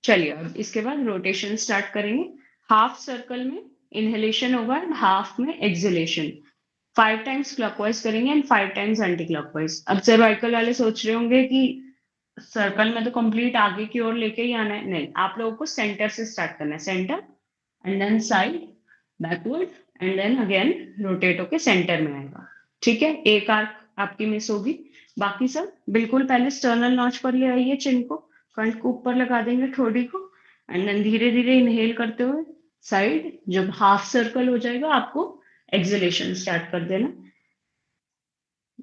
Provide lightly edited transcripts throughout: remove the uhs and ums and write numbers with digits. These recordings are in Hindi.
चलिए अब इसके बाद रोटेशन स्टार्ट करेंगे। हाफ सर्कल में इनहेलेशन होगा एंड हाफ में एक्सहेलेशन। 5 टाइम्स क्लॉकवाइज करेंगे एंड 5 टाइम्स एंटी क्लॉकवाइज। अब सर्वाइकल वाले सोच रहे होंगे कि सर्कल में तो कंप्लीट आगे की ओर लेके ही आना है। नहीं, आप लोगों को सेंटर से स्टार्ट करना है। Centre and then side, backward and then again rotate होके सेंटर में आएगा। ठीक है, एक आर्क आपकी मिस होगी। बाकी सब बिल्कुल पहले स्टर्नल नॉच पर ले आइए, चिन को फ्रंट को ऊपर लगा देंगे, ठोड़ी को। एंड देन धीरे धीरे इनहेल करते हुए साइड, जब हाफ सर्कल हो जाएगा आपको एक्सहेलेशन स्टार्ट कर देना।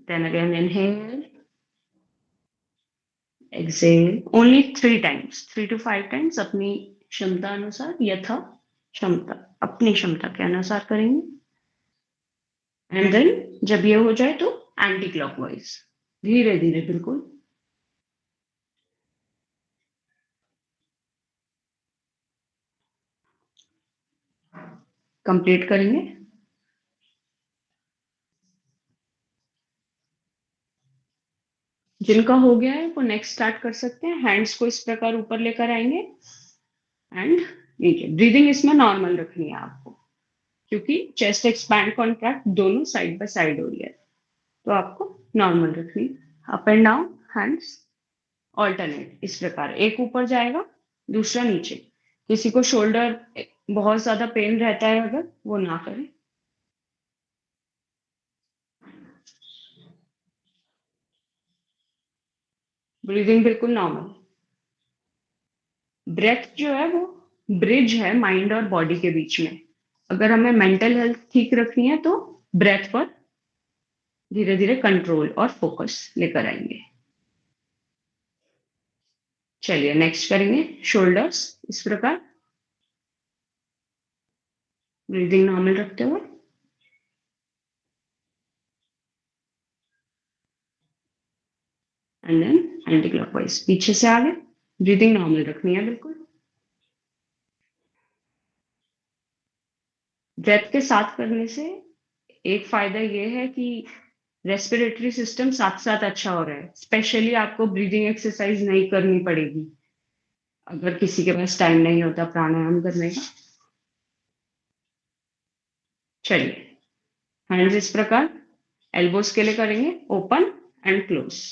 Then again inhale, exhale, only 3 times, 3 to 5 times अपनी क्षमता अनुसार, यथा क्षमता, अपनी क्षमता के अनुसार करेंगे। एंड देन जब ये हो जाए तो एंटी क्लॉकवाइज, धीरे धीरे बिल्कुल। कंप्लीट करेंगे। जिनका हो गया है वो नेक्स्ट स्टार्ट कर सकते हैं। हैंड्स को इस प्रकार ऊपर लेकर आएंगे एंड नीचे। ब्रीदिंग इसमें नॉर्मल रखनी है आपको, क्योंकि चेस्ट एक्सपैंड कॉन्ट्रैक्ट दोनों साइड बाय साइड हो रही है, तो आपको नॉर्मल रखनी। Up and down hands alternate इस प्रकार, एक ऊपर जाएगा दूसरा नीचे। किसी को शोल्डर बहुत ज्यादा पेन रहता है अगर, वो ना करें। ब्रीदिंग बिल्कुल नॉर्मल। ब्रेथ जो है वो ब्रिज है माइंड और बॉडी के बीच में। अगर हमें मेंटल हेल्थ ठीक रखनी है तो ब्रेथ पर धीरे धीरे कंट्रोल और फोकस लेकर आएंगे। चलिए नेक्स्ट करेंगे शोल्डर्स इस प्रकार, ब्रीदिंग नॉर्मल रखते हुए। एंड देन एंटी क्लॉकवाइज पीछे से आगे, ब्रीदिंग नॉर्मल रखनी है बिल्कुल। ब्रेथ के साथ करने से एक फायदा ये है कि रेस्पिरेटरी सिस्टम साथ साथ अच्छा हो रहा है। स्पेशली आपको ब्रीदिंग एक्सरसाइज नहीं करनी पड़ेगी अगर किसी के पास टाइम नहीं होता प्राणायाम करने का। चलिए हैंड्स इस प्रकार एल्बोस के लिए करेंगे open and close,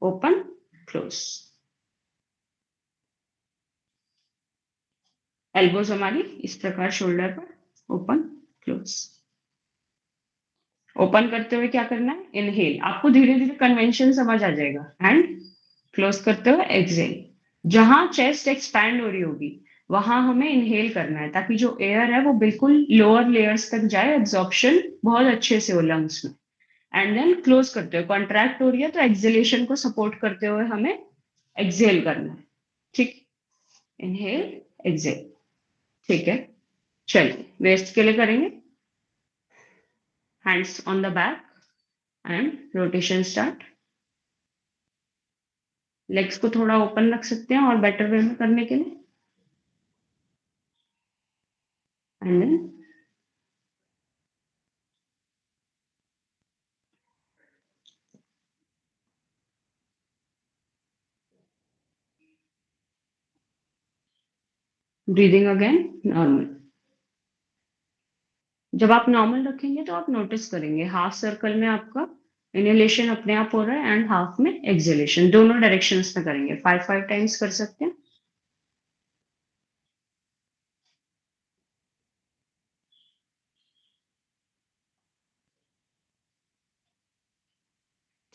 open close. Elbows हमारी इस प्रकार शोल्डर पर, ओपन क्लोज। ओपन करते हुए क्या करना है, इनहेल। आपको धीरे धीरे कन्वेंशन समझ आ जाएगा। एंड क्लोज करते हुए एक्सहेल। जहां चेस्ट एक्सपैंड हो रही होगी वहां हमें इनहेल करना है, ताकि जो एयर है वो बिल्कुल लोअर लेयर्स तक जाए, एब्जॉर्प्शन बहुत अच्छे से हो लंग्स में। एंड देन क्लोज करते हुए, कॉन्ट्रैक्ट हो रही है तो एक्सहेलेशन को सपोर्ट करते हुए हमें एक्सहेल करना है। ठीक, इनहेल एक्सहेल। ठीक है, चलिए वेस्ट के लिए करेंगे। Hands on the back and rotation start. Legs को थोड़ा ओपन रख सकते हैं और बेटर वे में करने के लिए। And then breathing again normal. जब आप नॉर्मल रखेंगे तो आप नोटिस करेंगे हाफ सर्कल में आपका इनहेलेशन अपने आप हो रहा है एंड हाफ में एक्सहेलेशन, दोनों डायरेक्शंस में करेंगे। 5 5 टाइम्स कर सकते हैं।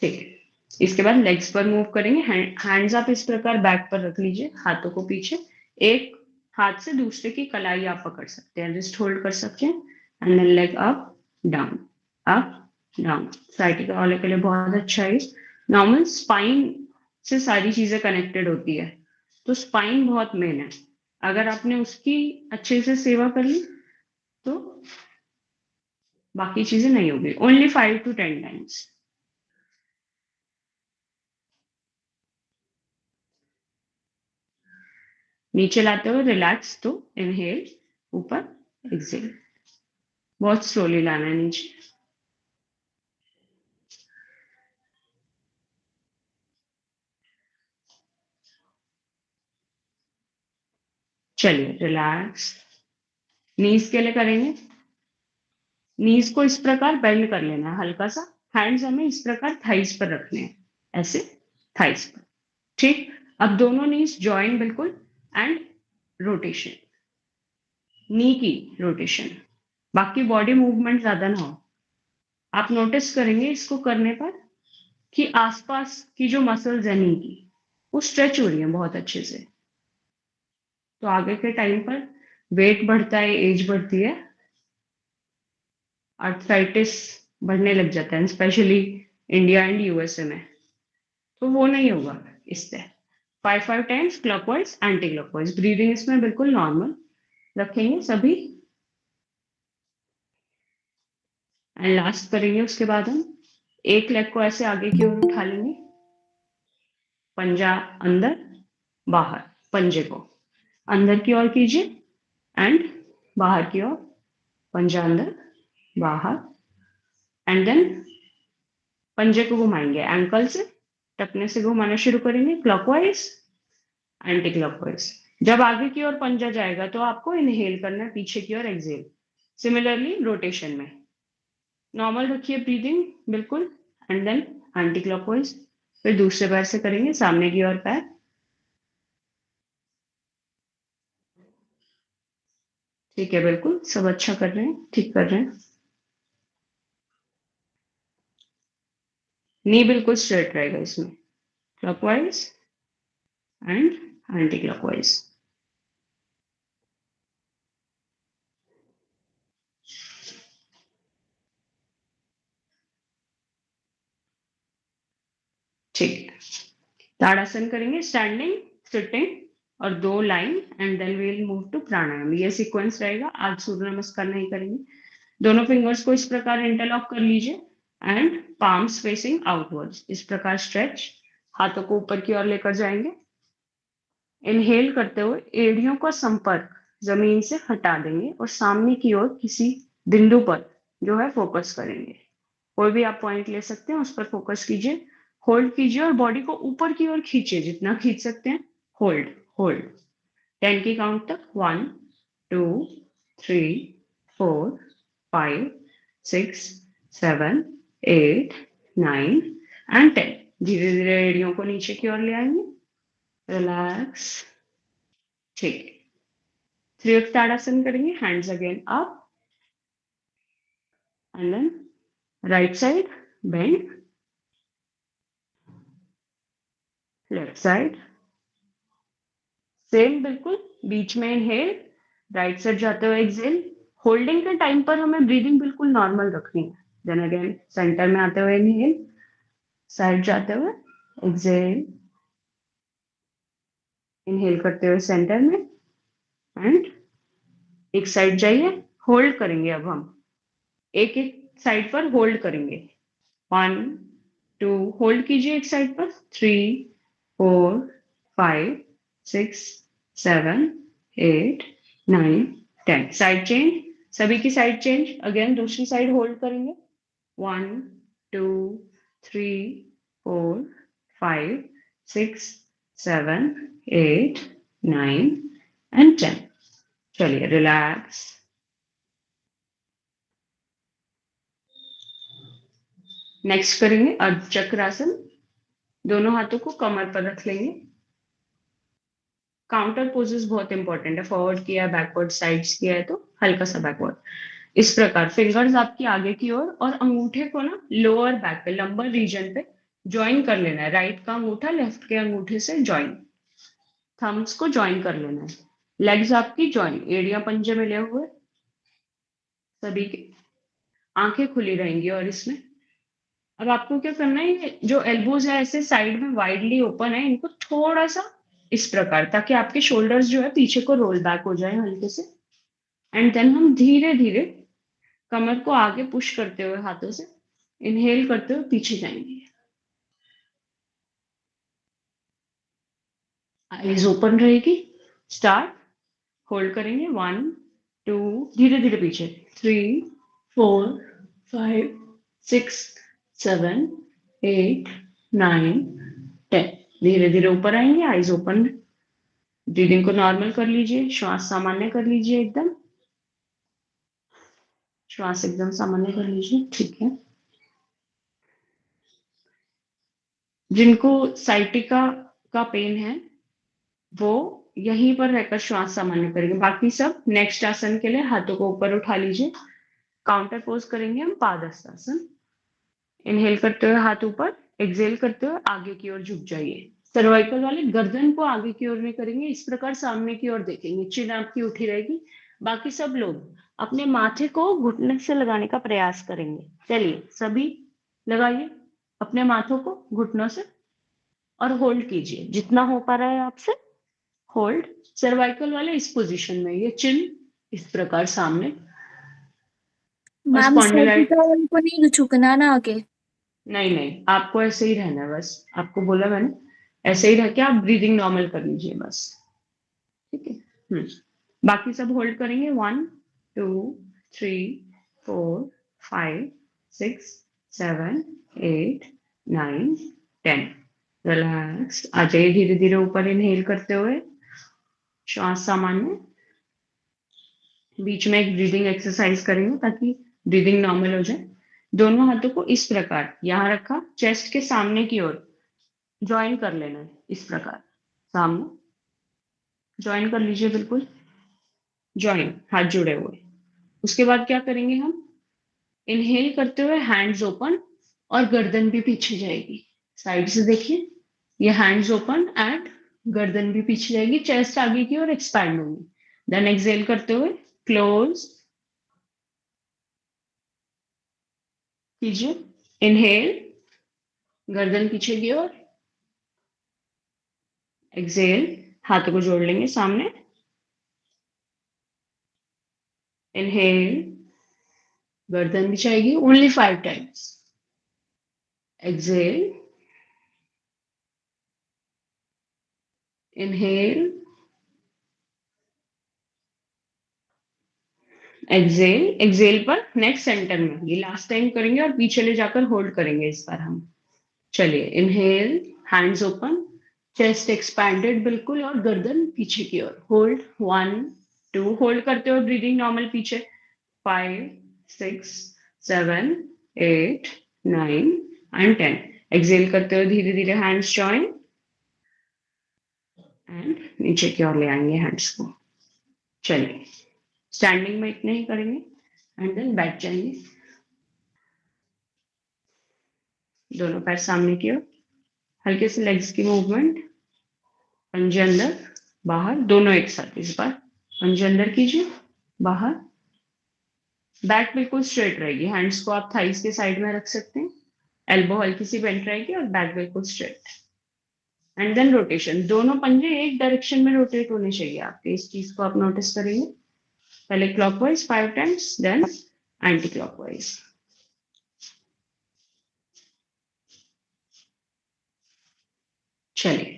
ठीक है, इसके बाद लेग्स पर मूव करेंगे। हैंड्स आप इस प्रकार बैक पर रख लीजिए, हाथों को पीछे। एक हाथ से दूसरे की कलाई आप पकड़ सकते हैं, रिस्ट होल्ड कर सकते हैं। And then leg up down, up down. Sciatica वाले के लिए बहुत अच्छा है। नॉर्मल स्पाइन से सारी चीजें कनेक्टेड होती है, तो स्पाइन बहुत मेन है। अगर आपने उसकी अच्छे से सेवा कर ली तो बाकी चीजें नहीं होगी। Only 5 to 10 times. नीचे लाते हुए रिलैक्स, तो इनहेल, ऊपर एक्सेल। बहुत स्लोली लाना है नीचे। चलिए रिलैक्स। नीज के लिए करेंगे, नीज को इस प्रकार बेंड कर लेना है हल्का सा। हैंड्स हमें इस प्रकार थाइस पर रखने हैं, ऐसे थाइस पर। ठीक, अब दोनों नीज जॉइन बिल्कुल, एंड रोटेशन, नी की रोटेशन। बाकी बॉडी मूवमेंट ज्यादा ना हो। आप नोटिस करेंगे इसको करने पर कि आसपास की जो मसल्स है नी की, वो स्ट्रेच हो रही है बहुत अच्छे से। तो आगे के टाइम पर वेट बढ़ता है, एज बढ़ती है, आर्थराइटिस बढ़ने लग जाता है, स्पेशली इंडिया एंड यूएसए में। तो वो नहीं होगा इससे। 5 5 times clockwise anti clockwise, breathing इसमें बिल्कुल नॉर्मल रखेंगे सभी। एंड लास्ट करेंगे, उसके बाद हम एक लेग को ऐसे आगे की ओर उठा लेंगे, पंजा अंदर बाहर, पंजे को अंदर की ओर कीजिए एंड बाहर की ओर, पंजा अंदर बाहर। एंड देन पंजे को घुमाएंगे एंकल से, टकने से घुमाना शुरू करेंगे क्लॉकवाइज एंटी क्लॉकवाइज। जब आगे की ओर पंजा जाएगा तो आपको इनहेल करना है, पीछे की ओर एक्सेल। सिमिलरली रोटेशन में नॉर्मल रखिए ब्रीदिंग बिल्कुल, एंड देन एंटी क्लॉकवाइज। फिर दूसरे पैर से करेंगे, सामने की ओर पैर। ठीक है, बिल्कुल सब अच्छा कर रहे हैं, ठीक कर रहे हैं। नी बिल्कुल स्ट्रेट रहेगा इसमें, क्लॉकवाइज एंड एंटी क्लॉकवाइज। ठीक है, ताड़ासन करेंगे, स्टैंडिंग, सिटिंग और 2 line, and then we will move to pranayama. ये सीक्वेंस रहेगा। आज सूर्य नमस्कार नहीं करेंगे। दोनों फिंगर्स को इस प्रकार इंटरलॉक कर लीजिए एंड पाम्स फेसिंग आउटवर्ड्स, इस प्रकार स्ट्रेच। हाथों को ऊपर की ओर लेकर जाएंगे। इनहेल करते हुए एड़ियों का संपर्क जमीन से हटा देंगे और सामने की ओर किसी बिंदु पर जो है फोकस करेंगे। कोई भी आप पॉइंट ले सकते हैं, उस पर फोकस कीजिए। होल्ड कीजिए और बॉडी को ऊपर की ओर खींचिए जितना खींच सकते हैं। होल्ड, होल्ड, 10 की काउंट तक। 1 2 3 4 5 6 7 8 9 एंड 10। धीरे धीरे एड़ियों को नीचे की ओर ले आएंगे, रिलैक्स। ठीक है, त्रियुक्त ताड़ासन करेंगे, hands again up, and then right side bend, left side same बिल्कुल। बीच में इनहेल, राइट साइड जाते हुए एक्सेल। होल्डिंग के टाइम पर हमें ब्रीदिंग बिल्कुल नॉर्मल रखनी है। देन अगेन सेंटर में आते हुए इनहेल, साइड जाते हुए एक्सेल, इनहेल करते हुए सेंटर में, एंड एक साइड जाइए। होल्ड करेंगे, अब हम एक एक साइड पर होल्ड करेंगे। 1 2, होल्ड कीजिए एक साइड पर। 3 4 5 6 7 8 9 10, साइड चेंज। सभी की साइड चेंज। अगेन दूसरी साइड होल्ड करेंगे। 1 2 3 4 5 6 7 8 9 एंड 10। चलिए रिलैक्स। नेक्स्ट करेंगे अर्ध चक्रासन। दोनों हाथों को कमर पर रख लेंगे। काउंटर पोजेस बहुत इंपॉर्टेंट है। फॉरवर्ड किया है, बैकवर्ड, साइड्स किया है तो हल्का सा बैकवर्ड। इस प्रकार फिंगर्स आपकी आगे की ओर, और अंगूठे को ना लोअर बैक पे, लंबर रीजन पे ज्वाइन कर लेना है। राइट का अंगूठा लेफ्ट के अंगूठे से ज्वाइन, थम्स को ज्वाइन कर लेना है। लेग्स आपकी ज्वाइन, एड़ियां पंजे मिले हुए सभी की, आंखें खुली रहेंगी। और इसमें अब आपको क्या करना है, ये जो एल्बोज है ऐसे साइड में वाइडली ओपन है, इनको थोड़ा सा इस प्रकार, ताकि आपके शोल्डर्स जो है पीछे को रोल बैक हो जाए हल्के से। एंड देन हम धीरे धीरे कमर को आगे पुश करते हुए हाथों से इनहेल करते हुए पीछे जाएंगे। आईज ओपन रहेगी। स्टार्ट। होल्ड करेंगे। 1 2, धीरे धीरे पीछे। 3 4 5 6 7 8 9 10, धीरे धीरे ऊपर आएंगे, आईज ओपन। ब्रीदिंग को नॉर्मल कर लीजिए, श्वास सामान्य कर लीजिए एकदम, श्वास एकदम सामान्य कर लीजिए। ठीक है। जिनको साइटिका का पेन है वो यहीं पर रहकर श्वास सामान्य करेंगे। बाकी सब नेक्स्ट आसन के लिए हाथों को ऊपर उठा लीजिए। काउंटर पोज करेंगे हम पादहस्तासन। इनहेल करते हुए हाथ ऊपर, एक्सहेल करते हुए आगे की ओर झुक जाइए। सर्वाइकल वाले गर्दन को आगे की ओर में करेंगे, इस प्रकार सामने की ओर देखेंगे, चिन आपकी उठी रहेगी। बाकी सब लोग अपने माथे को घुटने से लगाने का प्रयास करेंगे। चलिए सभी लगाइए अपने माथों को घुटनों से और होल्ड कीजिए जितना हो पा रहा है आपसे। होल्ड। सर्वाइकल वाले इस पोजीशन में, ये चिन इस प्रकार सामने, और मैम स्पॉन्डिलाइट। सर्जिकल को नहीं झुकना ना आगे। नहीं नहीं, आपको ऐसे ही रहना है बस। आपको बोला मैंने, ऐसे ही रह के आप ब्रीदिंग नॉर्मल कर लीजिए बस। ठीक है। बाकी सब होल्ड करेंगे। 1 2 3 4 5 6 7 8 9 10। रिलैक्स। आ जाइए धीरे धीरे ऊपर, इनहेल करते हुए श्वास सामान्य। बीच में एक ब्रीदिंग एक्सरसाइज करेंगे ताकि ब्रीदिंग नॉर्मल हो जाए। दोनों हाथों को इस प्रकार यहां रखा, चेस्ट के सामने की ओर ज्वाइन कर लेना है, इस प्रकार सामने ज्वाइन कर लीजिए, बिल्कुल ज्वाइन, हाथ जुड़े हुए। उसके बाद क्या करेंगे हम, इनहेल करते हुए हैंड्स ओपन और गर्दन भी पीछे जाएगी। साइड से देखिए, ये हैंड्स ओपन एंड गर्दन भी पीछे जाएगी, चेस्ट आगे की ओर एक्सपैंड होगी। देन एक्सहेल करते हुए क्लोज कीजिए। इनहेल, गर्दन पीछे की ओर। एक्सहेल, हाथों को जोड़ लेंगे सामने। इनहेल, गर्दन भी जाएगी, only 5 times. Exhale, inhale, exhale. Exhale पर नेक्स्ट सेंटर में, ये लास्ट टाइम करेंगे और पीछे ले जाकर होल्ड करेंगे इस बार हम। चलिए inhale, hands open, chest expanded बिल्कुल और गर्दन पीछे की ओर। होल्ड 1 2, होल्ड करते हुए ब्रीदिंग नॉर्मल पीछे। 5 6 7 8 9 एंड 10। एक्सहेल करते हुए धीरे धीरे हैंड्स जॉइन एंड नीचे की ओर ले आएंगे हैंड्स को। चलिए स्टैंडिंग में इतने ही करेंगे एंड देन बैठ जाएंगे। दोनों पैर सामने की ओर, हल्के से लेग्स की मूवमेंट। पंजे अंदर बाहर, दोनों एक साथ इस बार। पंजे अंदर कीजिए, बाहर। बैक बिल्कुल स्ट्रेट रहेगी, हैंड्स को आप थाइस के साइड में रख सकते हैं। एल्बो हल्की सी बेंट रहेगी और बैक बिल्कुल स्ट्रेट। एंड देन रोटेशन, दोनों पंजे एक डायरेक्शन में रोटेट होने चाहिए आपके, इस चीज को आप नोटिस करेंगे। पहले clockwise 5 times, then anti clockwise. चलिए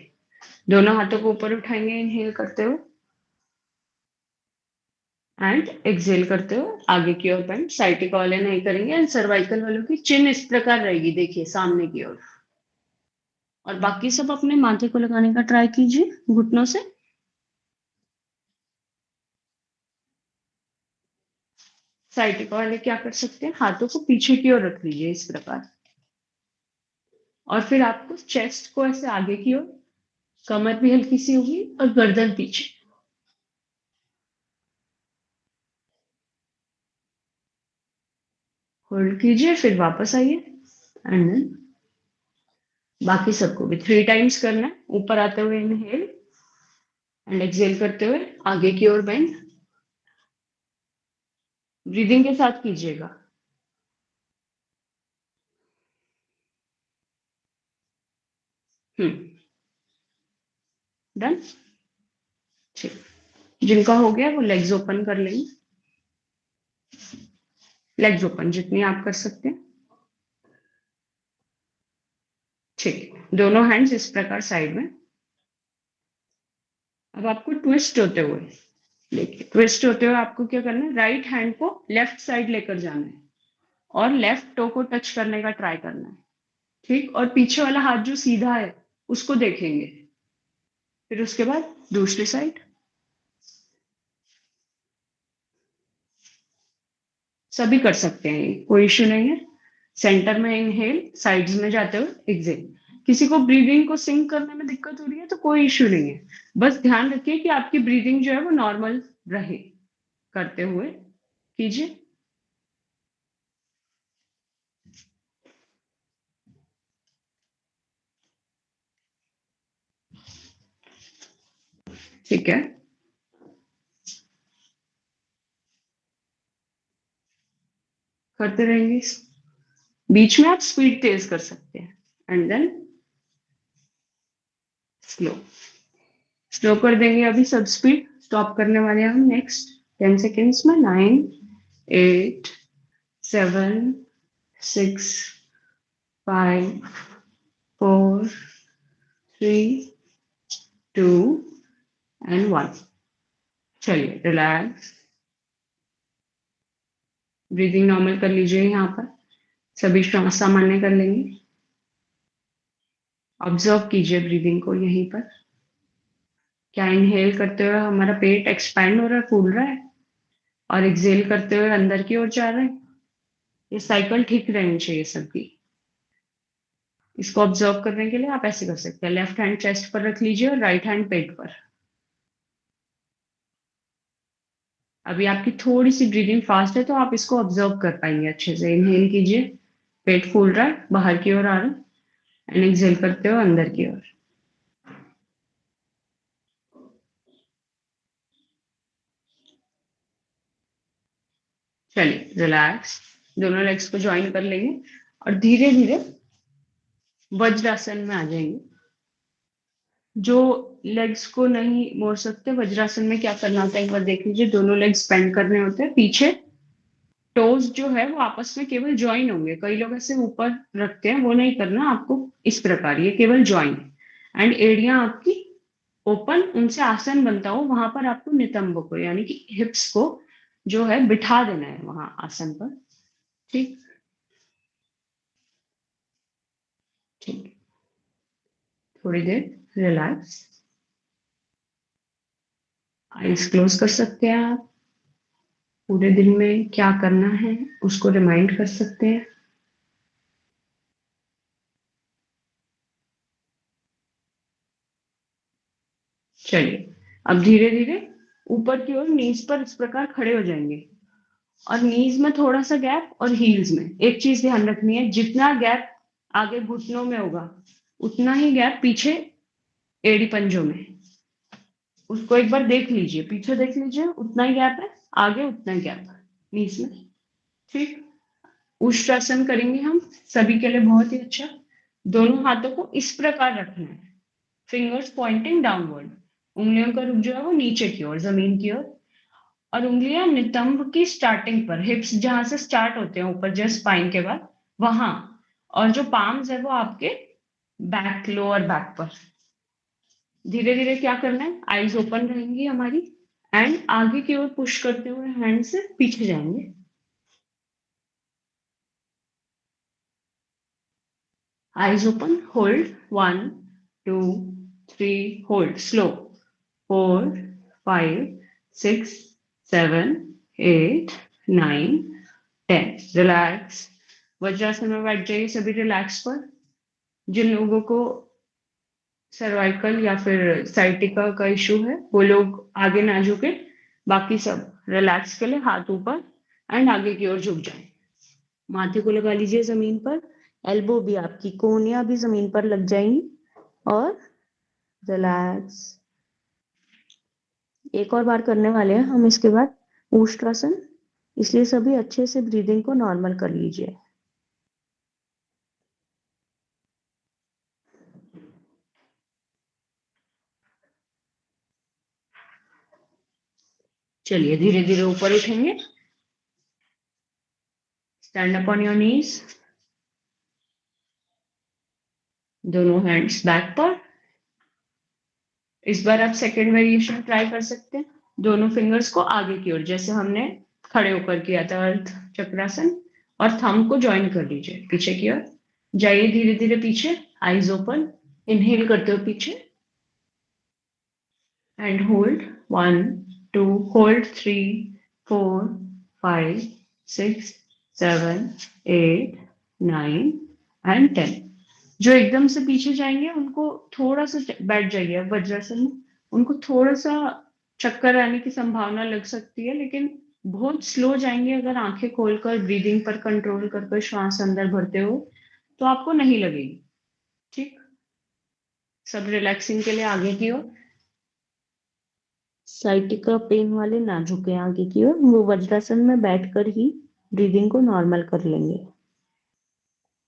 दोनों हाथों को ऊपर उठाएंगे इनहेल करते हुए एंड एक्सहेल करते हुए आगे की ओर बेंड। साइटिका वाले नहीं करेंगे एंड सर्वाइकल वालों की चिन इस प्रकार रहेगी, देखिए सामने की ओर। और बाकी सब अपने माथे को लगाने का ट्राई कीजिए घुटनों से। साइटिका वाले क्या कर सकते हैं, हाथों को पीछे की ओर रख लीजिए इस प्रकार, और फिर आपको चेस्ट को ऐसे आगे की ओर, कमर भी हल्की सी होगी और गर्दन पीछे। होल्ड कीजिए, फिर वापस आइए एंड देन बाकी सबको भी 3 टाइम्स करना है। ऊपर आते हुए इनहेल एंड एक्सहेल करते हुए आगे की ओर बेंड। ब्रीदिंग के साथ कीजिएगा। हम्म। डन। ठीक। जिनका हो गया वो लेग्स ओपन कर लेंगे। लेग्स ओपन जितनी आप कर सकते हैं। ठीक, दोनों हैंड्स इस प्रकार साइड में। अब आपको ट्विस्ट होते हुए, देखिए ट्विस्ट होते हुए आपको क्या करना है, राइट हैंड को लेफ्ट साइड लेकर जाना है और लेफ्ट टो को टच करने का ट्राई करना है। ठीक, और पीछे वाला हाथ जो सीधा है उसको देखेंगे। फिर उसके बाद दूसरी साइड सभी कर सकते हैं, कोई इश्यू नहीं है। सेंटर में इनहेल, साइड्स में जाते हुए एक्सेल। किसी को ब्रीदिंग को सिंक करने में दिक्कत हो रही है तो कोई इश्यू नहीं है, बस ध्यान रखिए कि आपकी ब्रीदिंग जो है वो नॉर्मल रहे। करते हुए कीजिए। ठीक है, करते रहेंगे। बीच में आप स्पीड तेज कर सकते हैं एंड देन स्लो। स्लो कर देंगे अभी सब स्पीड, स्टॉप करने वाले हैं हम नेक्स्ट 10 सेकेंड्स में। 9, 8, 7, 6, 5, 4, 3, 2 एंड 1। चलिए रिलैक्स, ब्रीदिंग नॉर्मल कर लीजिए। यहाँ पर सभी श्वास सामान्य कर लेंगे। ऑब्जर्व कीजिए ब्रीदिंग को यहीं पर। क्या इनहेल करते हुए हमारा पेट एक्सपैंड हो रहा है, फूल रहा है, और एक्सेल करते हुए अंदर की ओर जा रहा है? ये साइकिल ठीक रहनी चाहिए सबकी। इसको ऑब्जर्व करने के लिए आप ऐसे कर सकते हैं, लेफ्ट हैंड चेस्ट पर रख लीजिए और राइट हैंड पेट पर। अभी आपकी थोड़ी सी ब्रीदिंग फास्ट है तो आप इसको ऑब्जर्व कर पाएंगे अच्छे से। इनहेल कीजिए, पेट फूल रहा है, बाहर की ओर आ रहा है, एंड एक्सेल करते हुए अंदर की ओर। चलिए रिलैक्स, दोनों लेग्स को ज्वाइन कर लेंगे और धीरे धीरे वज्रासन में आ जाएंगे। जो लेग्स को नहीं मोड़ सकते, वज्रासन में क्या करना होता है एक बार देख लीजिए। दोनों लेग्स बेंड करने होते हैं पीछे, टोज जो है वो आपस में केवल ज्वाइन होंगे। कई लोग ऐसे ऊपर रखते हैं, वो नहीं करना आपको। इस प्रकार ये केवल ज्वाइन, एंड एड़ियां आपकी ओपन, उनसे आसन बनता हो वहां पर आपको नितंब को यानी कि हिप्स को जो है बिठा देना है वहां आसन पर। ठीक, ठीक। थोड़ी देर रिलैक्स, आईज क्लोज कर सकते हैं आप। पूरे दिन में क्या करना है उसको रिमाइंड कर सकते हैं। चलिए अब धीरे धीरे ऊपर की ओर नीज पर इस प्रकार खड़े हो जाएंगे, और नीज में थोड़ा सा गैप और हील्स में एक चीज ध्यान रखनी है। जितना गैप आगे घुटनों में होगा उतना ही गैप पीछे एड़ी पंजों में। उसको एक बार देख लीजिए, पीछे देख लीजिए, उतना ही गैप है, आगे उतना ही गैप है नीज में। ठीक, उष्ट्रासन करेंगे हम सभी के लिए, बहुत ही अच्छा। दोनों हाथों को इस प्रकार रखना है, फिंगर्स पॉइंटिंग डाउनवर्ड। उंगलियों का रुख जो है वो नीचे की ओर, जमीन की ओर, और उंगलियां नितंब की स्टार्टिंग पर, हिप्स जहां से स्टार्ट होते हैं ऊपर जस्ट स्पाइन के बाद वहां, और जो पाम्स है वो आपके बैक, लोअर बैक पर। धीरे धीरे क्या करना है, आईज ओपन रहेंगी हमारी, एंड आगे की ओर पुश करते हुए हैंड से पीछे जाएंगे। Eyes open, hold 1, 2, 3, hold slow, 4, 5, 6, 7, 8, 9, 10। Relax, vajrasana में बैठ जाइए सभी रिलैक्स पर। जिन लोगों को सर्वाइकल या फिर साइटिका का इशू है वो लोग आगे ना झुके, बाकी सब रिलैक्स के लिए हाथ ऊपर एंड आगे की ओर झुक जाए। माथे को लगा लीजिए जमीन पर, एल्बो भी आपकी, कोहनियां भी जमीन पर लग जाएंगी, और रिलैक्स। एक और बार करने वाले हैं हम इसके बाद उष्ट्रासन, इसलिए सभी अच्छे से ब्रीदिंग को नॉर्मल कर लीजिए। चलिए धीरे धीरे ऊपर उठेंगे, stand up on your knees, दोनों हैंड्स बैक पर। इस बार आप सेकेंड वेरिएशन ट्राई कर सकते हैं, दोनों फिंगर्स को आगे की ओर जैसे हमने खड़े होकर किया था अर्थ चक्रासन, और थंब को ज्वाइन कर लीजिए पीछे की ओर। जाइए धीरे धीरे पीछे, आईज ओपन, इनहेल करते हो पीछे, and hold 1 2 hold 3 4 5 6 7 8 9 and 10। जो एकदम से पीछे जाएंगे उनको थोड़ा सा बैठ जाइए वज्रासन में, उनको थोड़ा सा चक्कर आने की संभावना लग सकती है, लेकिन बहुत स्लो जाएंगे अगर आंखें खोलकर ब्रीदिंग पर कंट्रोल कर श्वास अंदर भरते हो तो आपको नहीं लगेगी। ठीक, सब रिलैक्सिंग के लिए आगे की ओर, साइटिका पेन वाले ना झुके आगे की ओर, वो वज्रासन में बैठकर ही ब्रीदिंग को नॉर्मल कर लेंगे।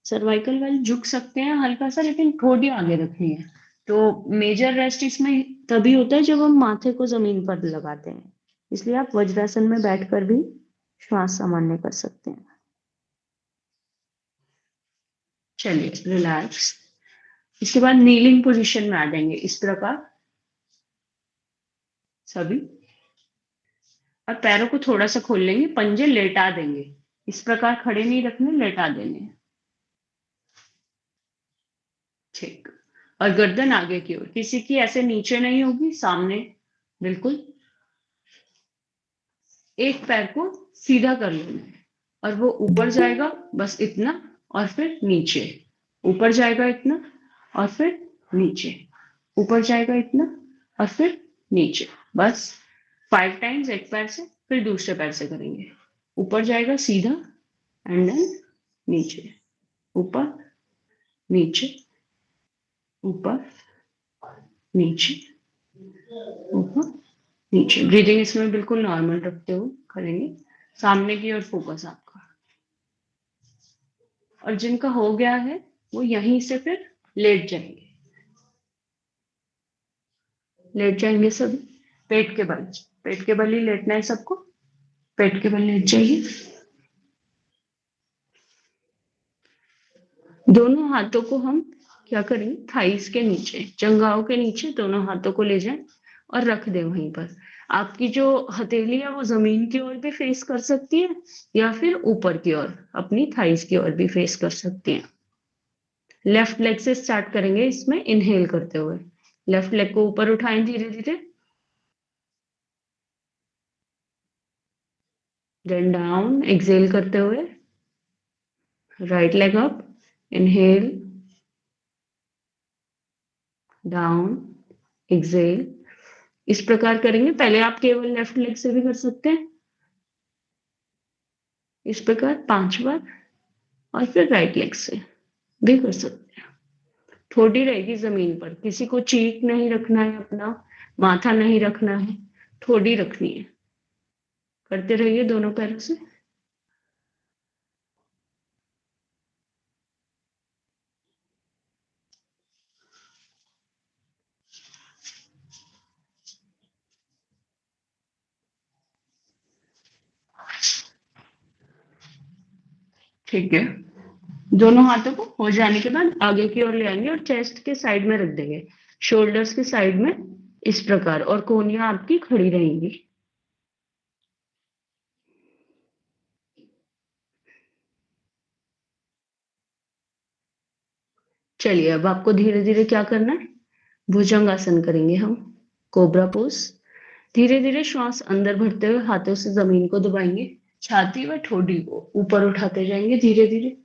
सर्वाइकल वाले झुक सकते हैं हल्का सा, लेकिन ठोड़ी आगे रखनी है। तो मेजर रेस्ट इसमें तभी होता है जब हम माथे को जमीन पर लगाते हैं, इसलिए आप वज्रासन में बैठकर भी श्वास सामान्य कर सकते हैं। चलिए रिलैक्स। इसके बाद नीलिंग पोजीशन में आ जाएंगे इस प्रकार सभी, और पैरों को थोड़ा सा खोल लेंगे, पंजे लेटा देंगे, इस प्रकार खड़े नहीं रखने, लेटा देंगे। ठीक, और गर्दन आगे की ओर, किसी की ऐसे नीचे नहीं होगी, सामने बिल्कुल। एक पैर को सीधा कर लेना है और वो ऊपर जाएगा बस इतना, और फिर नीचे, ऊपर जाएगा इतना और फिर नीचे, ऊपर जाएगा इतना और फिर नीचे, बस 5 टाइम्स एक पैर से, फिर दूसरे पैर से करेंगे। ऊपर जाएगा सीधा एंड देन नीचे, ऊपर नीचे, ऊपर नीचे, ऊपर नीचे। ब्रीदिंग इसमें बिल्कुल नॉर्मल रखते हुए करेंगे, सामने की ओर फोकस आपका। और जिनका हो गया है वो यहीं से फिर लेट जाएंगे, लेट जाएंगे सभी पेट के बल, पेट के बल ही लेटना है सबको, पेट के बल लेट जाइए। दोनों हाथों को हम क्या करेंगे, थाइस के नीचे, जंघाओं के नीचे दोनों हाथों को ले जाएं और रख दें वहीं पर। आपकी जो हथेली है वो जमीन की ओर भी फेस कर सकती है या फिर ऊपर की ओर अपनी थाइस की ओर भी फेस कर सकती है। लेफ्ट लेग से स्टार्ट करेंगे इसमें, इनहेल करते हुए लेफ्ट लेग को ऊपर उठाएं धीरे धीरे, देन डाउन एक्सेल करते हुए right leg up, inhale down exhale. इस प्रकार करेंगे, पहले आप केवल लेफ्ट लेग से भी कर सकते हैं इस प्रकार 5 बार, और फिर राइट लेग से भी कर सकते हैं। ठोडी रहेगी जमीन पर, किसी को चीक नहीं रखना है, अपना माथा नहीं रखना है, ठोडी रखनी है। करते रहिए दोनों पैरों से। ठीक है, दोनों हाथों को हो जाने के बाद आगे की ओर ले आएंगे और चेस्ट के साइड में रख देंगे, शोल्डर्स के साइड में इस प्रकार, और कोहनियां आपकी खड़ी रहेंगी। चलिए अब आपको धीरे धीरे क्या करना है, भुजंगासन करेंगे हम, कोबरा पोज। धीरे धीरे श्वास अंदर भरते हुए हाथों से जमीन को दबाएंगे, छाती व ठोडी को ऊपर उठाते जाएंगे धीरे धीरे।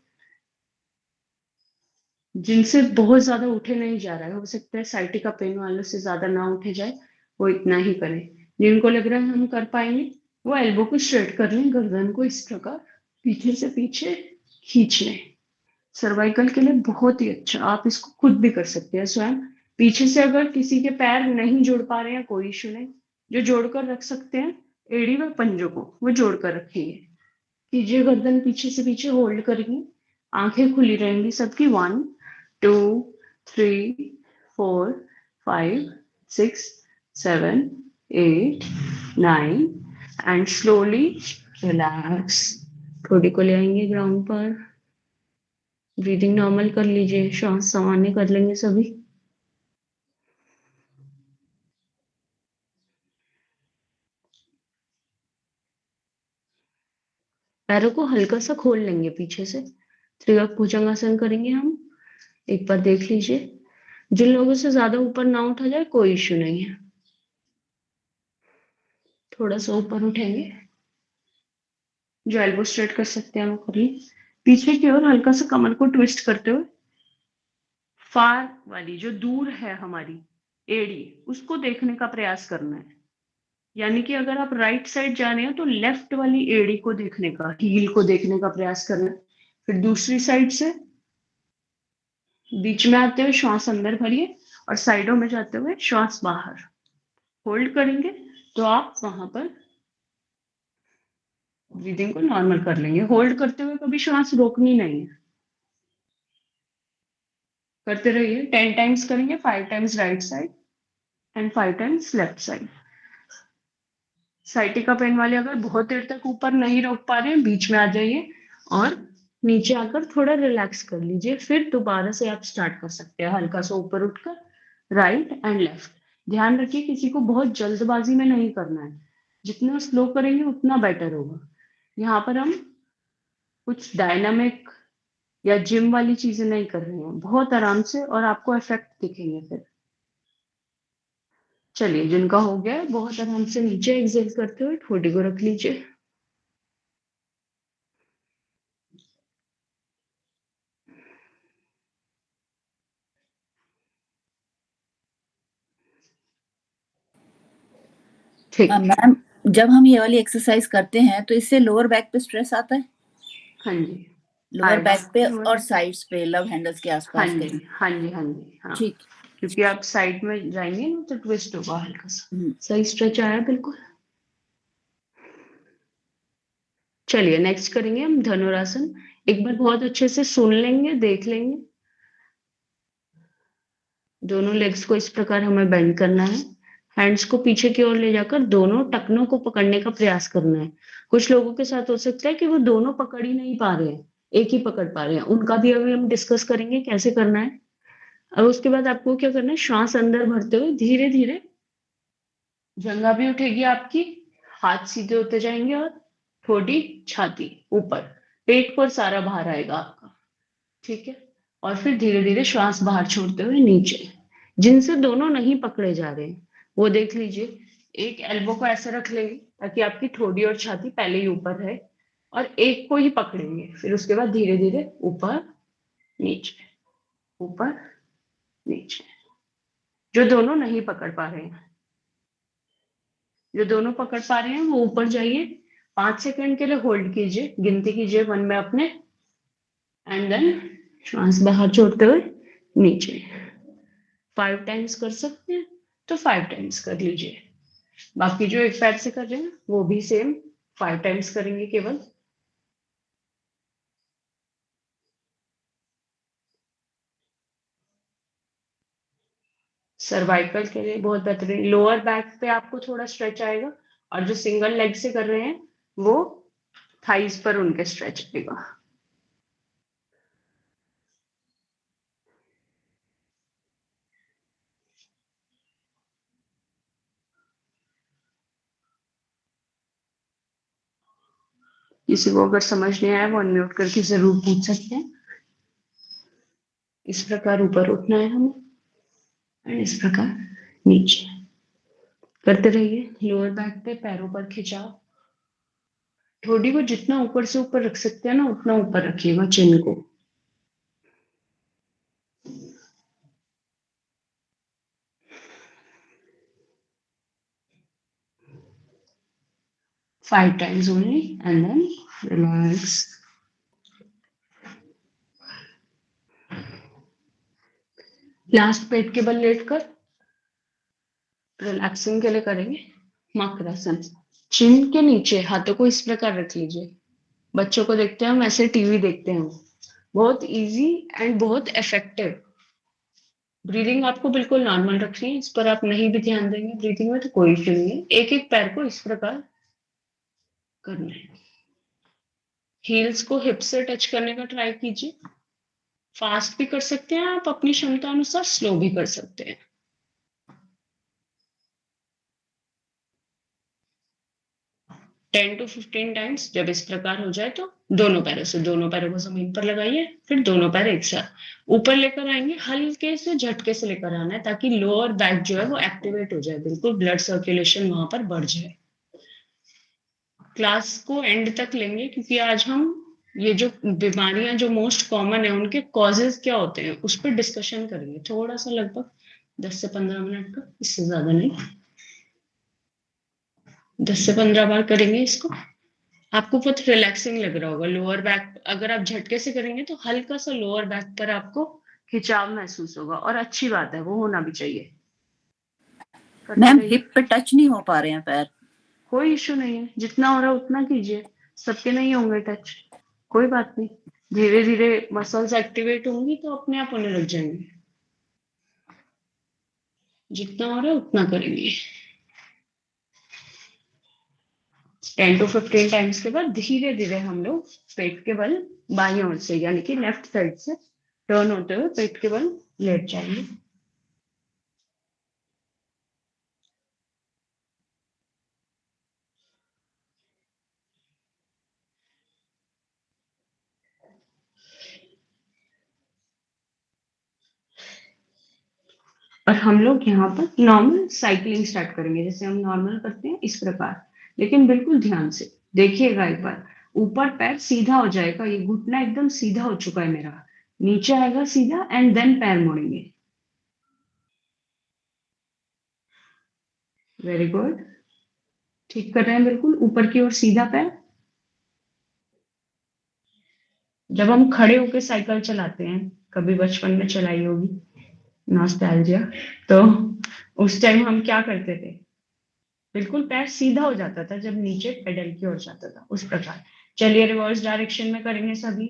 जिनसे बहुत ज्यादा उठे नहीं जा रहा है, हो सकता है साइटिका पेन वालों से ज्यादा ना उठे जाए, वो इतना ही करें। जिनको लग रहा है हम कर पाएंगे, वो एल्बो को स्ट्रेट कर लें, गर्दन को इस प्रकार पीछे से पीछे खींच लें। सर्वाइकल के लिए बहुत ही अच्छा, आप इसको खुद भी कर सकते हैं स्वयं। पीछे से अगर किसी के पैर नहीं जोड़ पा रहे हैं कोई इशू नहीं, जो जोड़कर रख सकते हैं एड़ी व पंजों को वो जोड़कर रखेंगे। कीजिए, गर्दन पीछे से पीछे होल्ड करेंगे, आंखें खुली रहेंगी सबकी। 1 2 3 4 5 6 7 8 9 एंड स्लोली रिलैक्स। थोड़ी को ले आएंगे ग्राउंड पर, ब्रीदिंग नॉर्मल कर लीजिए, श्वास सामान्य कर लेंगे सभी। पैरों को हल्का सा खोल लेंगे पीछे से, त्रिअप भुजंगासन करेंगे हम। एक बार देख लीजिए, जिन लोगों से ज्यादा ऊपर ना उठा जाए कोई इश्यू नहीं है। थोड़ा सा ऊपर उठेंगे, जो एल्बो स्ट्रेट कर सकते हैं हम कर लें। पीछे की ओर हल्का सा कमर को ट्विस्ट करते हुए फार वाली जो दूर है हमारी एड़ी, उसको देखने का प्रयास करना है। यानी कि अगर आप राइट साइड जा रहे हो तो लेफ्ट वाली एड़ी को देखने का, हील को देखने का प्रयास करना है। फिर दूसरी साइड से बीच में आते हुए श्वास अंदर भरिए और साइडों में जाते हुए श्वास बाहर। होल्ड करेंगे तो आप वहां पर ब्रीदिंग को नॉर्मल कर लेंगे। होल्ड करते हुए कभी श्वास रोकनी नहीं है, करते रहिए। 10 टाइम्स करेंगे, 5 times right side and 5 times left side. Sciatica pain वाले अगर बहुत देर तक ऊपर नहीं रोक पा रहे हैं, बीच में आ जाइए और नीचे आकर थोड़ा रिलैक्स कर लीजिए। फिर दोबारा से आप स्टार्ट कर सकते हैं, हल्का सा ऊपर उठकर राइट एंड लेफ्ट। ध्यान रखिए किसी को बहुत जल्दबाजी में नहीं करना है, जितना स्लो करेंगे उतना बेटर होगा। यहाँ पर हम कुछ डायनामिक या जिम वाली चीजें नहीं कर रहे हैं, बहुत आराम से, और आपको इफेक्ट दिखेंगे फिर। चलिए, जिनका हो गया है बहुत आराम से नीचे एक्सेल करते हुए ठोडी को रख लीजिए। ठीक। मैम, जब हम ये वाली एक्सरसाइज करते हैं तो इससे लोअर बैक पे स्ट्रेस आता है? हाँ जी, लोअर बैक पे lower और back। साइड्स पे, लव हैंडल्स के हाँ आसपास जी, कहीं? हाँ जी, हाँ जी, हाँ। ठीक। क्योंकि आप साइड में जाएंगे ना तो ट्विस्ट होगा हल्का सा। हम्म। सही स्ट्रेच आया बिल्कुल। चलिए, नेक्स्ट करेंगे हम धनुरासन। एक बार बहुत अच्छे से सुन लेंगे, देख लेंगे। दोनों लेग्स को इस प्रकार हमें बेंड करना है। हैंड्स को पीछे की ओर ले जाकर दोनों टखनों को पकड़ने का प्रयास करना है। कुछ लोगों के साथ हो सकता है कि वो दोनों पकड़ ही नहीं पा रहे हैं, एक ही पकड़ पा रहे हैं। उनका भी अभी हम डिस्कस करेंगे कैसे करना है। और उसके बाद आपको क्या करना है, श्वास अंदर भरते हुए धीरे धीरे जंघा भी उठेगी आपकी, हाथ सीधे होते जाएंगे और ठोडी छाती ऊपर, पेट पर सारा भार आएगा आपका। ठीक है। और फिर धीरे धीरे श्वास बाहर छोड़ते हुए नीचे। जिनसे दोनों नहीं पकड़े जा रहे हैं वो देख लीजिए, एक एल्बो को ऐसे रख लेंगे ताकि आपकी ठोडी और छाती पहले ही ऊपर है, और एक को ही पकड़ेंगे। फिर उसके बाद धीरे धीरे ऊपर नीचे, ऊपर नीचे। जो दोनों नहीं पकड़ पा रहे हैं, जो दोनों पकड़ पा रहे हैं वो ऊपर जाइए, 5 सेकंड के लिए होल्ड कीजिए, गिनती कीजिए 1 में अपने, एंड देन श्वास बाहर छोड़ते हुए नीचे। 5 टाइम्स कर सकते हैं तो 5 टाइम्स कर लीजिए। बाकी जो एक पैर से कर रहे हैं वो भी सेम 5 टाइम्स करेंगे केवल। सर्वाइकल के लिए बहुत बेहतरीन। लोअर बैक पे आपको थोड़ा स्ट्रेच आएगा, और जो सिंगल लेग से कर रहे हैं वो थाइज पर उनके स्ट्रेच आएगा। किसी को अगर समझ नहीं आया वो अनम्यूट करके जरूर पूछ सकते हैं। इस प्रकार ऊपर उठना है हमें, और इस प्रकार नीचे करते रहिए। लोअर बैक पे पैरों पर खिंचाव, ठोडी को जितना ऊपर से ऊपर रख सकते हैं ना उतना ऊपर रखिएगा, चिन को। Five times only, and then relax. Last पेट के बल लेटकर रिलैक्सिंग के लिए करेंगे मकरासन। चिन के नीचे हाथों को इस प्रकार रख लीजिए। बच्चों को देखते हैं हम ऐसे, टीवी देखते हैं। बहुत इजी एंड बहुत इफेक्टिव। ब्रीदिंग आपको बिल्कुल नॉर्मल रखनी है, इस पर आप नहीं भी ध्यान देंगे ब्रीदिंग में तो कोई इश्यू नहीं है। एक एक पैर को इस प्रकार करना है। हील्स को हिप से टच करने का ट्राई कीजिए। फास्ट भी कर सकते हैं आप अपनी क्षमता अनुसार, स्लो भी कर सकते हैं। Ten to 15 times. जब इस प्रकार हो जाए तो दोनों पैरों को जमीन पर लगाइए, फिर दोनों पैर एक साथ ऊपर लेकर आएंगे। हल्के से झटके से लेकर आना है ताकि लोअर बैक जो है वो एक्टिवेट हो जाए, बिल्कुल ब्लड सर्कुलेशन वहां पर बढ़ जाए। क्लास को एंड तक लेंगे क्योंकि आज हम ये जो बीमारियां जो मोस्ट कॉमन है उनके कॉजेज क्या होते हैं उस पर डिस्कशन करेंगे, थोड़ा सा लगभग 10 से 15 मिनट का, इससे ज्यादा नहीं। 10 से 15 बार करेंगे इसको। आपको बहुत रिलैक्सिंग लग रहा होगा। लोअर बैक अगर आप झटके से करेंगे तो हल्का सा लोअर बैक पर आपको खिंचाव महसूस होगा, और अच्छी बात है, वो होना भी चाहिए। करते मैम रहिए। हिप पे टच नहीं हो पा रहे हैं पैर। कोई इश्यू नहीं है, जितना हो रहा है उतना कीजिए। सबके नहीं होंगे टच, कोई बात नहीं। धीरे धीरे मसल्स एक्टिवेट होंगी तो अपने आप होने लग जाएंगे। जितना हो रहा है उतना करेंगे। 10 to 15 टाइम्स के बाद धीरे धीरे हम लोग पेट के बल बाईं ओर से यानी कि लेफ्ट साइड से टर्न होते हुए पेट के बल लेट जाएंगे। और हम लोग यहाँ पर नॉर्मल साइकिलिंग स्टार्ट करेंगे, जैसे हम नॉर्मल करते हैं इस प्रकार। लेकिन बिल्कुल ध्यान से देखिएगा, एक बार ऊपर पैर सीधा हो जाएगा, ये घुटना एकदम सीधा हो चुका है मेरा, नीचे आएगा सीधा एंड देन पैर मोड़ेंगे। वेरी गुड, ठीक कर रहे हैं, बिल्कुल ऊपर की ओर सीधा पैर। जब हम खड़े होकर साइकिल चलाते हैं, कभी बचपन में चलाई होगी, नॉस्टैल्जिया, तो उस टाइम हम क्या करते थे, बिल्कुल पैर सीधा हो जाता था जब नीचे पेडल की ओर जाता था, उस प्रकार। चलिए रिवर्स डायरेक्शन में करेंगे सभी।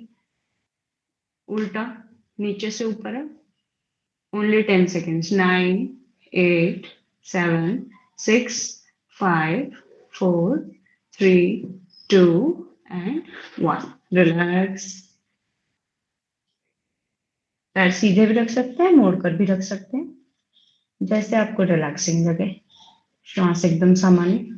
उल्टा, नीचे से ऊपर है। Only 10 seconds। 9, 8, 7, 6, 5, 4, 3, 2 and 1। रिलैक्स। पैर सीधे भी रख सकते हैं, मोड़ कर भी रख सकते हैं, जैसे आपको रिलैक्सिंग लगे। श्वास एकदम सामान्य।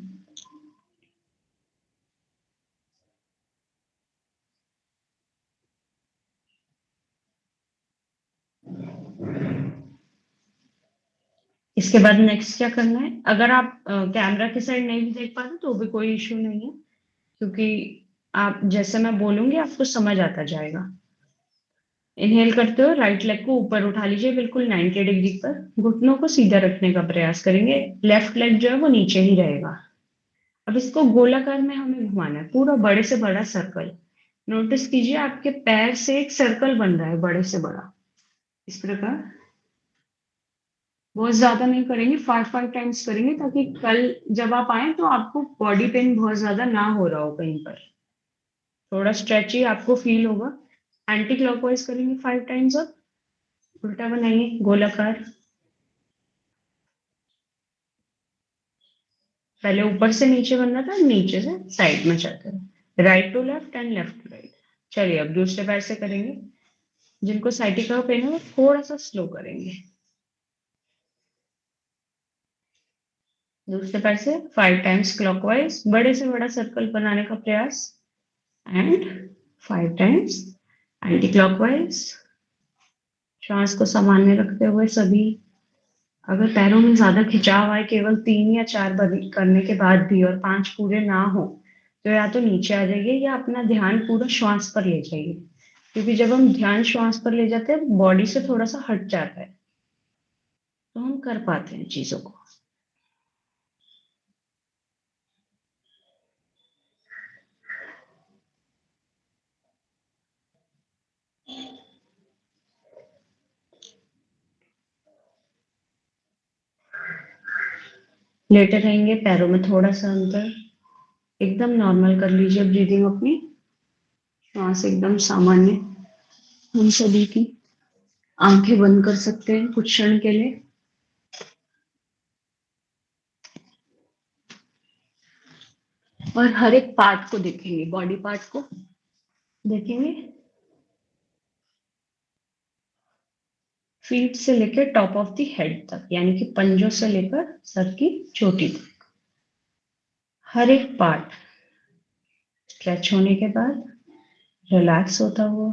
इसके बाद नेक्स्ट क्या करना है, अगर आप कैमरा की साइड नहीं भी देख पा रहे तो भी कोई इश्यू नहीं है, क्योंकि आप जैसे मैं बोलूंगी आपको समझ आता जाएगा। इनहेल करते हुए राइट लेग को ऊपर उठा लीजिए, बिल्कुल 90 डिग्री पर। घुटनों को सीधा रखने का प्रयास करेंगे। लेफ्ट लेग जो है वो नीचे ही रहेगा। अब इसको गोलाकार में हमें घुमाना है, पूरा बड़े से बड़ा सर्कल। नोटिस कीजिए आपके पैर से एक सर्कल बन रहा है, बड़े से बड़ा, इस प्रकार। बहुत ज्यादा नहीं करेंगे, 5 टाइम्स करेंगे, ताकि कल जब आप आए तो आपको बॉडी पेन बहुत ज्यादा ना हो रहा हो कहीं पर। थोड़ा स्ट्रेची आपको फील होगा। एंटी क्लॉकवाइज करेंगे 5 टाइम्स। अब उल्टा बनाइए, गोलाकार। पहले ऊपर से नीचे बनना था, नीचे से साइड में चलते रहे, right to left and left to right. चलिए अब दूसरे पैर से करेंगे। जिनको साइटिका पेन है वो थोड़ा सा स्लो करेंगे। दूसरे पैर से 5 टाइम्स क्लॉकवाइज, बड़े से बड़ा सर्कल बनाने का प्रयास, एंड 5 टाइम्स एंटी क्लॉकवाइज। श्वास को सामान्य रखते हुए सभी। अगर पैरों में ज्यादा खिंचाव आए केवल 3 या 4 बार करने के बाद भी, और 5 पूरे ना हो, तो या तो नीचे आ जाइए या अपना ध्यान पूरा श्वास पर ले जाइए, क्योंकि जब हम ध्यान श्वास पर ले जाते हैं बॉडी से थोड़ा सा हट जाता है, तो हम कर पाते हैं चीजों को। लेटे रहेंगे, पैरों में थोड़ा सा अंतर, एकदम नॉर्मल कर लीजिए ब्रीदिंग अपनी। श्वास एकदम सामान्य। हम सभी की आंखें बंद कर सकते हैं कुछ क्षण के लिए। और हर एक पार्ट को देखेंगे, बॉडी पार्ट को देखेंगे, फीट से लेकर टॉप ऑफ द हेड तक, यानी कि पंजों से लेकर सर की चोटी तक। हर एक पार्ट स्ट्रेच होने के बाद रिलैक्स होता हुआ।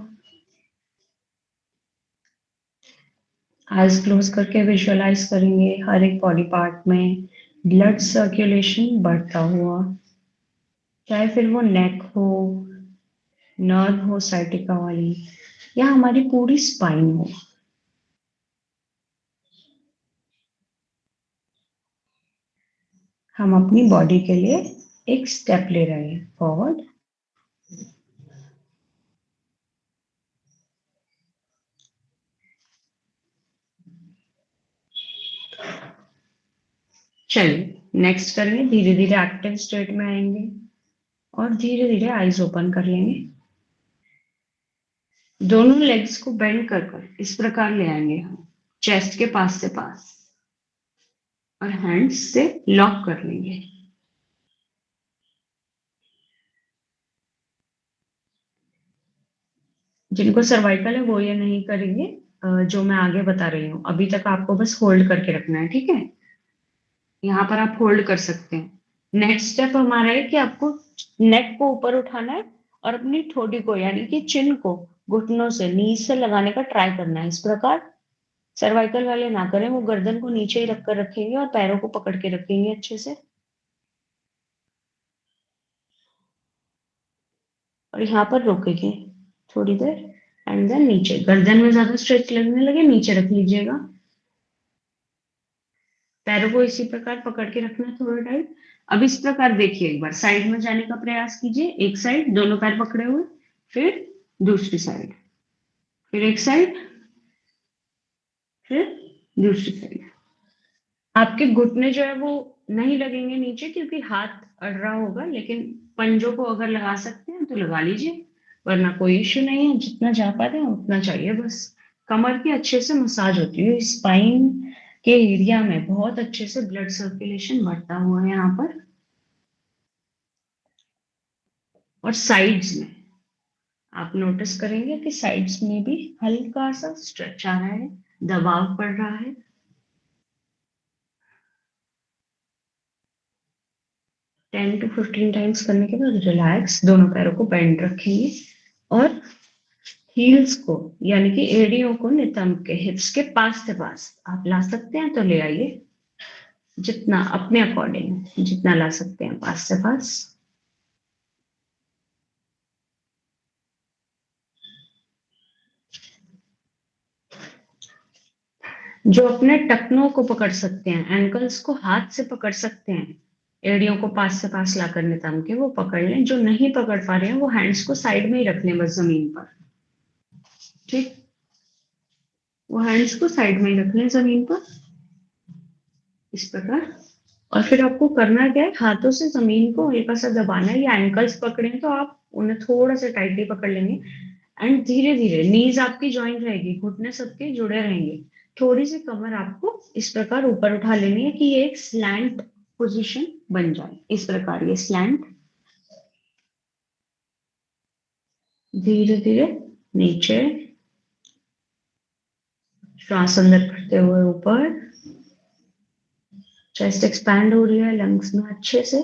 आईज क्लोज करके विजुअलाइज करेंगे हर एक बॉडी पार्ट में ब्लड सर्कुलेशन बढ़ता हुआ। चाहे फिर वो नेक हो, नर्व हो साइटिका वाली, या हमारी पूरी स्पाइन हो। हम अपनी बॉडी के लिए एक स्टेप ले रहे हैं फॉरवर्ड। चलिए नेक्स्ट करेंगे, धीरे धीरे एक्टिव स्टेट में आएंगे और धीरे धीरे आईज ओपन कर लेंगे। दोनों लेग्स को बेंड कर कर इस प्रकार ले आएंगे हम चेस्ट के पास से पास, और हैंड्स से लॉक कर लेंगे। जिनको सर्वाइकल है वो ये नहीं करेंगे, जो मैं आगे बता रही हूँ। अभी तक आपको बस होल्ड करके रखना है, ठीक है। यहाँ पर आप होल्ड कर सकते हैं। नेक्स्ट स्टेप हमारा है कि आपको नेक को ऊपर उठाना है और अपनी ठोडी को यानी कि चिन को घुटनों से नीज से लगाने का ट्राई करना है। इस प्रकार सर्वाइकल वाले ना करें, वो गर्दन को नीचे ही रखकर रखेंगे और पैरों को पकड़ के रखेंगे अच्छे से, और यहाँ पर रोकेंगे थोड़ी देर। एंड देन नीचे, गर्दन में ज्यादा स्ट्रेच लगने लगे नीचे रख लीजिएगा। पैरों को इसी प्रकार पकड़ के रखना है थोड़ा टाइम। अब इस प्रकार देखिए, एक बार साइड में जाने का प्रयास कीजिए। एक साइड दोनों पैर पकड़े हुए, फिर दूसरी साइड, फिर एक साइड, फिर दूसरी साइड। आपके घुटने जो है वो नहीं लगेंगे नीचे क्योंकि हाथ अड़ रहा होगा, लेकिन पंजों को अगर लगा सकते हैं तो लगा लीजिए, वरना कोई इश्यू नहीं है। जितना जा पाते हैं उतना चाहिए बस। कमर की अच्छे से मसाज होती है, स्पाइन के एरिया में बहुत अच्छे से ब्लड सर्कुलेशन बढ़ता हुआ है यहाँ पर। और साइड्स में आप नोटिस करेंगे कि साइड्स में भी हल्का सा स्ट्रेच आ रहा है, दबाव पड़ रहा है। 10 to 15 टाइम्स करने के बाद रिलैक्स, दोनों पैरों को बेंड रखेंगे और हील्स को यानी कि एड़ियों को नितंब के हिप्स के पास से पास आप ला सकते हैं तो ले आइए, जितना अपने अकॉर्डिंग जितना ला सकते हैं पास से पास। जो अपने टखनों को पकड़ सकते हैं, एंकल्स को हाथ से पकड़ सकते हैं, एड़ियों को पास से पास लाकर नितंब के वो पकड़ लें। जो नहीं पकड़ पा रहे हैं वो हैंड्स को साइड में ही रख लें बस जमीन पर, ठीक। वो हैंड्स को साइड में ही रख लें जमीन पर इस प्रकार। और फिर आपको करना क्या है, हाथों से जमीन को हल्का सा दबाना है। या एंकल्स पकड़े तो आप उन्हें थोड़ा सा टाइटली पकड़ लेंगे एंड धीरे धीरे नीज आपकी ज्वाइन रहेगी, घुटने सबके जुड़े रहेंगे। थोड़ी सी कमर आपको इस प्रकार ऊपर उठा लेनी है कि ये एक स्लैंट पोजीशन बन जाए। इस प्रकार ये स्लैंट, धीरे धीरे नीचे, श्वास अंदर करते हुए ऊपर, चेस्ट एक्सपैंड हो रही है, लंग्स में अच्छे से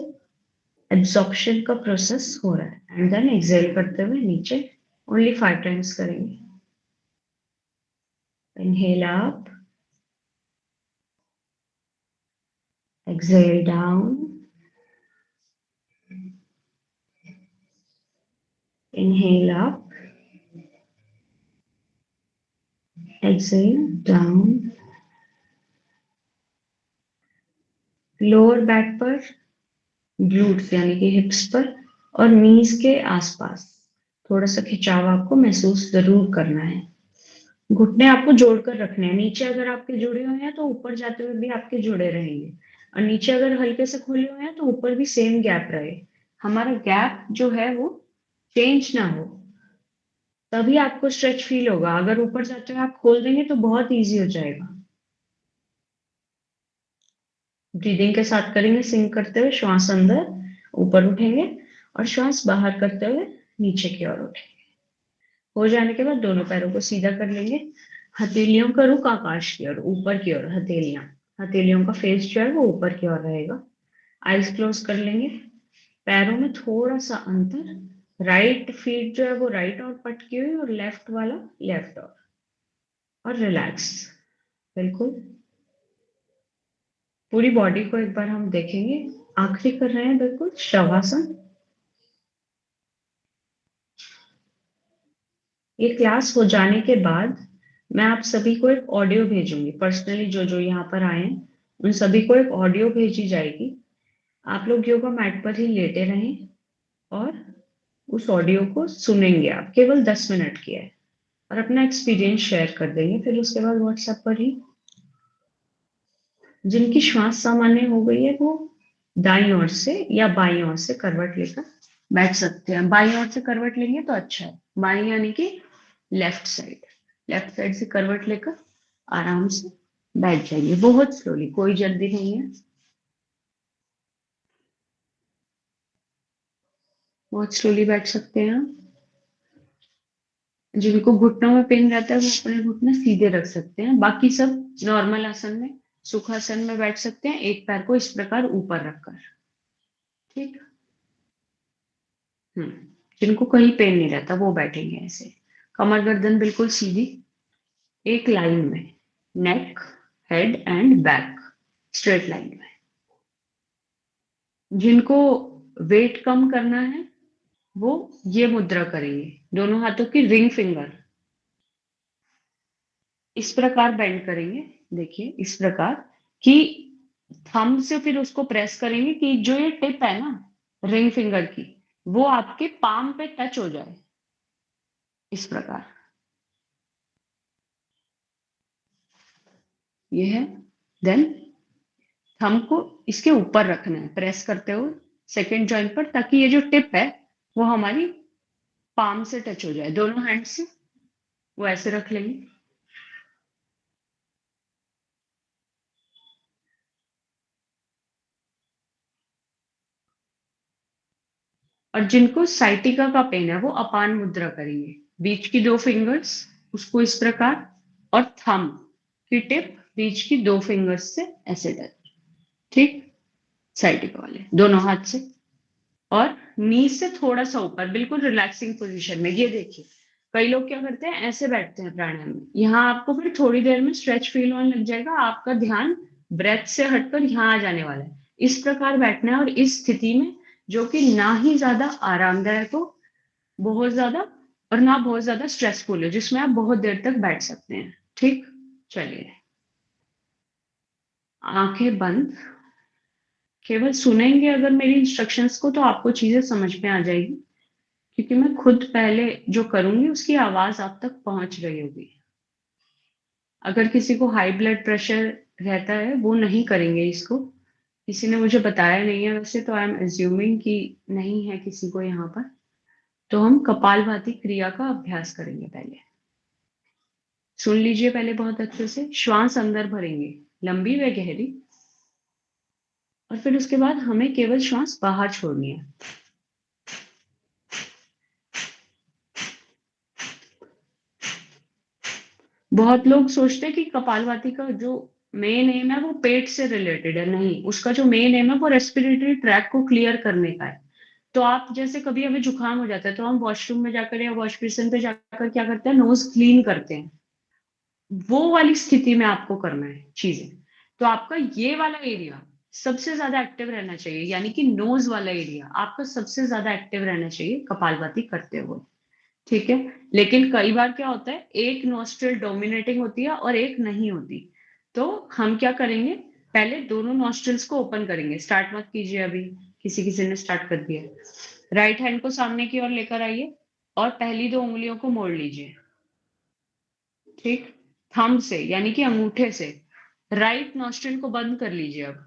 एब्जॉर्प्शन का प्रोसेस हो रहा है। एंड देन एक्सहेल करते हुए नीचे, ओनली 5 टाइम्स करेंगे। Inhale up, exhale down, inhale up, exhale down. Lower back पर, ग्लूट्स यानी कि हिप्स पर और नीज के आसपास थोड़ा सा खिंचाव आपको महसूस जरूर करना है। घुटने आपको जोड़कर रखने हैं। नीचे अगर आपके जुड़े हुए हैं तो ऊपर जाते हुए भी आपके जुड़े रहेंगे, और नीचे अगर हल्के से खोले हुए हैं तो ऊपर भी सेम गैप रहे। हमारा गैप जो है वो चेंज ना हो, तभी आपको स्ट्रेच फील होगा। अगर ऊपर जाते हुए आप खोल देंगे तो बहुत ईजी हो जाएगा। ब्रीदिंग के साथ करेंगे, सिंक करते हुए श्वास अंदर ऊपर उठेंगे और श्वास बाहर करते हुए नीचे की ओर उठेंगे। हो जाने के बाद दोनों पैरों को सीधा कर लेंगे, हथेलियों का रुख आकाश की ओर, ऊपर की ओर। हथेलियों का फेस जो है वो ऊपर की ओर रहेगा। आईज क्लोज कर लेंगे। पैरों में थोड़ा सा अंतर, राइट फीट जो है वो राइट और पटकी हुई और लेफ्ट वाला लेफ्ट और रिलैक्स बिल्कुल। पूरी बॉडी को एक बार हम देखेंगे। आखिरी कर रहे हैं बिल्कुल शवासन। ये क्लास हो जाने के बाद मैं आप सभी को एक ऑडियो भेजूंगी पर्सनली, जो जो यहाँ पर आए हैं उन सभी को एक ऑडियो भेजी जाएगी। आप लोग योगा मैट पर ही लेटे रहें और उस ऑडियो को सुनेंगे। आप केवल 10 मिनट की है और अपना एक्सपीरियंस शेयर कर देंगे। फिर उसके बाद व्हाट्सएप पर ही जिनकी श्वास सामान्य हो गई है वो दाईं ओर से या बाईं ओर से करवट लेकर बैठ सकते हैं। बाईं ओर से करवट लेंगे तो अच्छा है, बाईं यानी कि लेफ्ट साइड से करवट लेकर आराम से बैठ जाइए, बहुत स्लोली, कोई जल्दी नहीं है, बहुत स्लोली बैठ सकते हैं आप। जिनको घुटनों में पेन रहता है वो अपने घुटने सीधे रख सकते हैं, बाकी सब नॉर्मल आसन में, सुखासन में बैठ सकते हैं, एक पैर को इस प्रकार ऊपर रखकर। ठीक। हम्म। जिनको कहीं पेन नहीं रहता वो बैठेंगे ऐसे, कमर गर्दन बिल्कुल सीधी, एक लाइन में, neck, head and back straight line में। जिनको वेट कम करना है वो ये मुद्रा करेंगे, दोनों हाथों की रिंग फिंगर इस प्रकार बेंड करेंगे। देखिए इस प्रकार कि थंब से फिर उसको प्रेस करेंगे कि जो ये टिप है ना रिंग फिंगर की, वो आपके पाम पे टच हो जाए, इस प्रकार। ये है। देन थंब को इसके ऊपर रखना है प्रेस करते हुए सेकेंड जॉइंट पर, ताकि ये जो टिप है वो हमारी पाम से टच हो जाए। दोनों हैंड से वो ऐसे रख लेंगे। और जिनको साइटिका का पेन है वो अपान मुद्रा करेंगे, बीच की दो फिंगर्स उसको इस प्रकार और थंब की टिप बीच की दो फिंगर्स से ऐसे टच। ठीक। साइटिका वाले दोनों हाथ से और नी से थोड़ा सा ऊपर, बिल्कुल रिलैक्सिंग पोजीशन में। ये देखिए कई लोग क्या करते हैं ऐसे बैठते हैं प्राणायाम में, यहाँ आपको फिर थोड़ी देर में स्ट्रेच फील होने लग जाएगा, आपका ध्यान ब्रेथ से हटकर यहाँ आ जाने वाला है। इस प्रकार बैठना है और इस स्थिति में जो कि ना ही ज्यादा आरामदायक हो बहुत ज्यादा और ना बहुत ज्यादा स्ट्रेसफुल हो, जिसमें आप बहुत देर तक बैठ सकते हैं। ठीक। चलिए आंखें बंद, केवल सुनेंगे अगर मेरी इंस्ट्रक्शंस को तो आपको चीजें समझ में आ जाएगी, क्योंकि मैं खुद पहले जो करूंगी उसकी आवाज आप तक पहुंच रही होगी। अगर किसी को हाई ब्लड प्रेशर रहता है वो नहीं करेंगे इसको, किसी ने मुझे बताया नहीं है वैसे, तो आई एम एज्यूमिंग कि नहीं है किसी को यहाँ पर। तो हम कपालभाति क्रिया का अभ्यास करेंगे पहले। सुन लीजिए पहले बहुत अच्छे से, श्वास अंदर भरेंगे लंबी व गहरी, और फिर उसके बाद हमें केवल श्वास बाहर छोड़नी है। बहुत लोग सोचते हैं कि कपालभाति का जो मेन एम है वो पेट से रिलेटेड है, नहीं, उसका जो मेन एम है वो रेस्पिरेटरी ट्रैक को क्लियर करने का है। तो आप जैसे कभी हमें जुकाम हो जाता है तो हम वॉशरूम में जाकर या वॉश बेसिन पे जाकर क्या करते हैं, नोज क्लीन करते हैं, वो वाली स्थिति में आपको करना है चीजें। तो आपका ये वाला एरिया सबसे ज्यादा एक्टिव रहना चाहिए, यानी कि नोज वाला एरिया आपका सबसे ज्यादा एक्टिव रहना चाहिए कपालभाति करते हुए। ठीक है। लेकिन कई बार क्या होता है, एक नॉस्ट्रिल डोमिनेटिंग होती है और एक नहीं होती, तो हम क्या करेंगे, पहले दोनों नॉस्ट्रिल्स को ओपन करेंगे। स्टार्ट मत कीजिए अभी, किसी किसी ने स्टार्ट कर दिया। राइट हैंड को सामने की ओर लेकर आइए और पहली दो उंगलियों को मोड़ लीजिए। ठीक। थंब से यानी कि अंगूठे से राइट नॉस्ट्रिल को बंद कर लीजिए। अब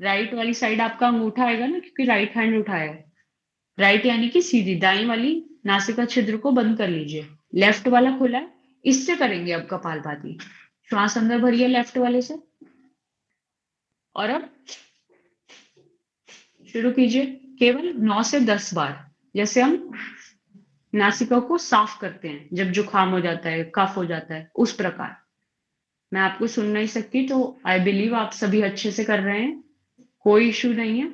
राइट वाली साइड आपका अंगूठा आएगा ना, क्योंकि राइट हैंड उठाया है। राइट यानी कि सीधी, दाई वाली नासिका छिद्र को बंद कर लीजिए। लेफ्ट वाला खुला है, इससे करेंगे अब कपालभाति। श्वास अंदर भरिए लेफ्ट वाले से और अब शुरू कीजिए केवल 9 से 10 बार, जैसे हम नासिका को साफ करते हैं जब जुकाम हो जाता है, कफ हो जाता है, उस प्रकार। मैं आपको सुन नहीं सकती, तो आई बिलीव आप सभी अच्छे से कर रहे हैं, कोई इशू नहीं है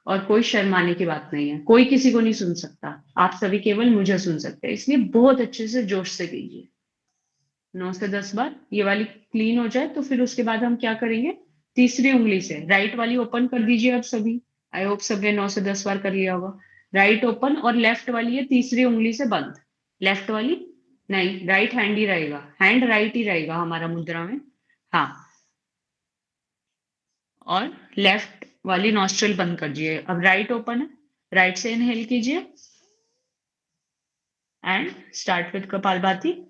और कोई शर्माने की बात नहीं है, कोई किसी को नहीं सुन सकता, आप सभी केवल मुझे सुन सकते हैं, इसलिए बहुत अच्छे से जोश से कीजिए। 9 से 10 बार ये वाली क्लीन हो जाए तो फिर उसके बाद हम क्या करेंगे, तीसरी उंगली से राइट वाली ओपन कर दीजिए। अब सभी, आई होप सबने 9 से 10 बार कर लिया होगा। राइट ओपन और लेफ्ट वाली है तीसरी उंगली से बंद, लेफ्ट वाली नहीं, राइट हैंड ही रहेगा, हैंड राइट ही रहेगा हमारा मुद्रा में। हाँ, और लेफ्ट वाली नॉस्ट्रल बंद कर दिए। अब राइट ओपन है, राइट से इनहेल कीजिए एंड स्टार्ट विद कपालभाति।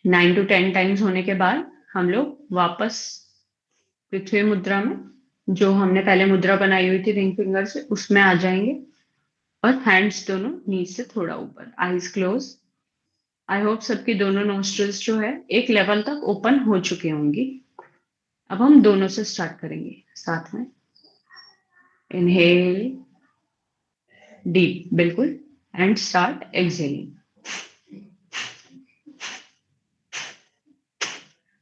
नाइन टू 10 टाइम्स होने के बाद हम लोग वापस पृथ्वी मुद्रा में, जो हमने पहले मुद्रा बनाई हुई थी रिंग फिंगर से, उसमें आ जाएंगे और हैंड्स दोनों नी से थोड़ा ऊपर, आईज क्लोज। आई होप सबकी दोनों नोस्ट्रल्स जो है एक लेवल तक ओपन हो चुकी होंगी। अब हम दोनों से स्टार्ट करेंगे साथ में। इनहेल डीप बिल्कुल एंड स्टार्ट एक्सहेलिंग।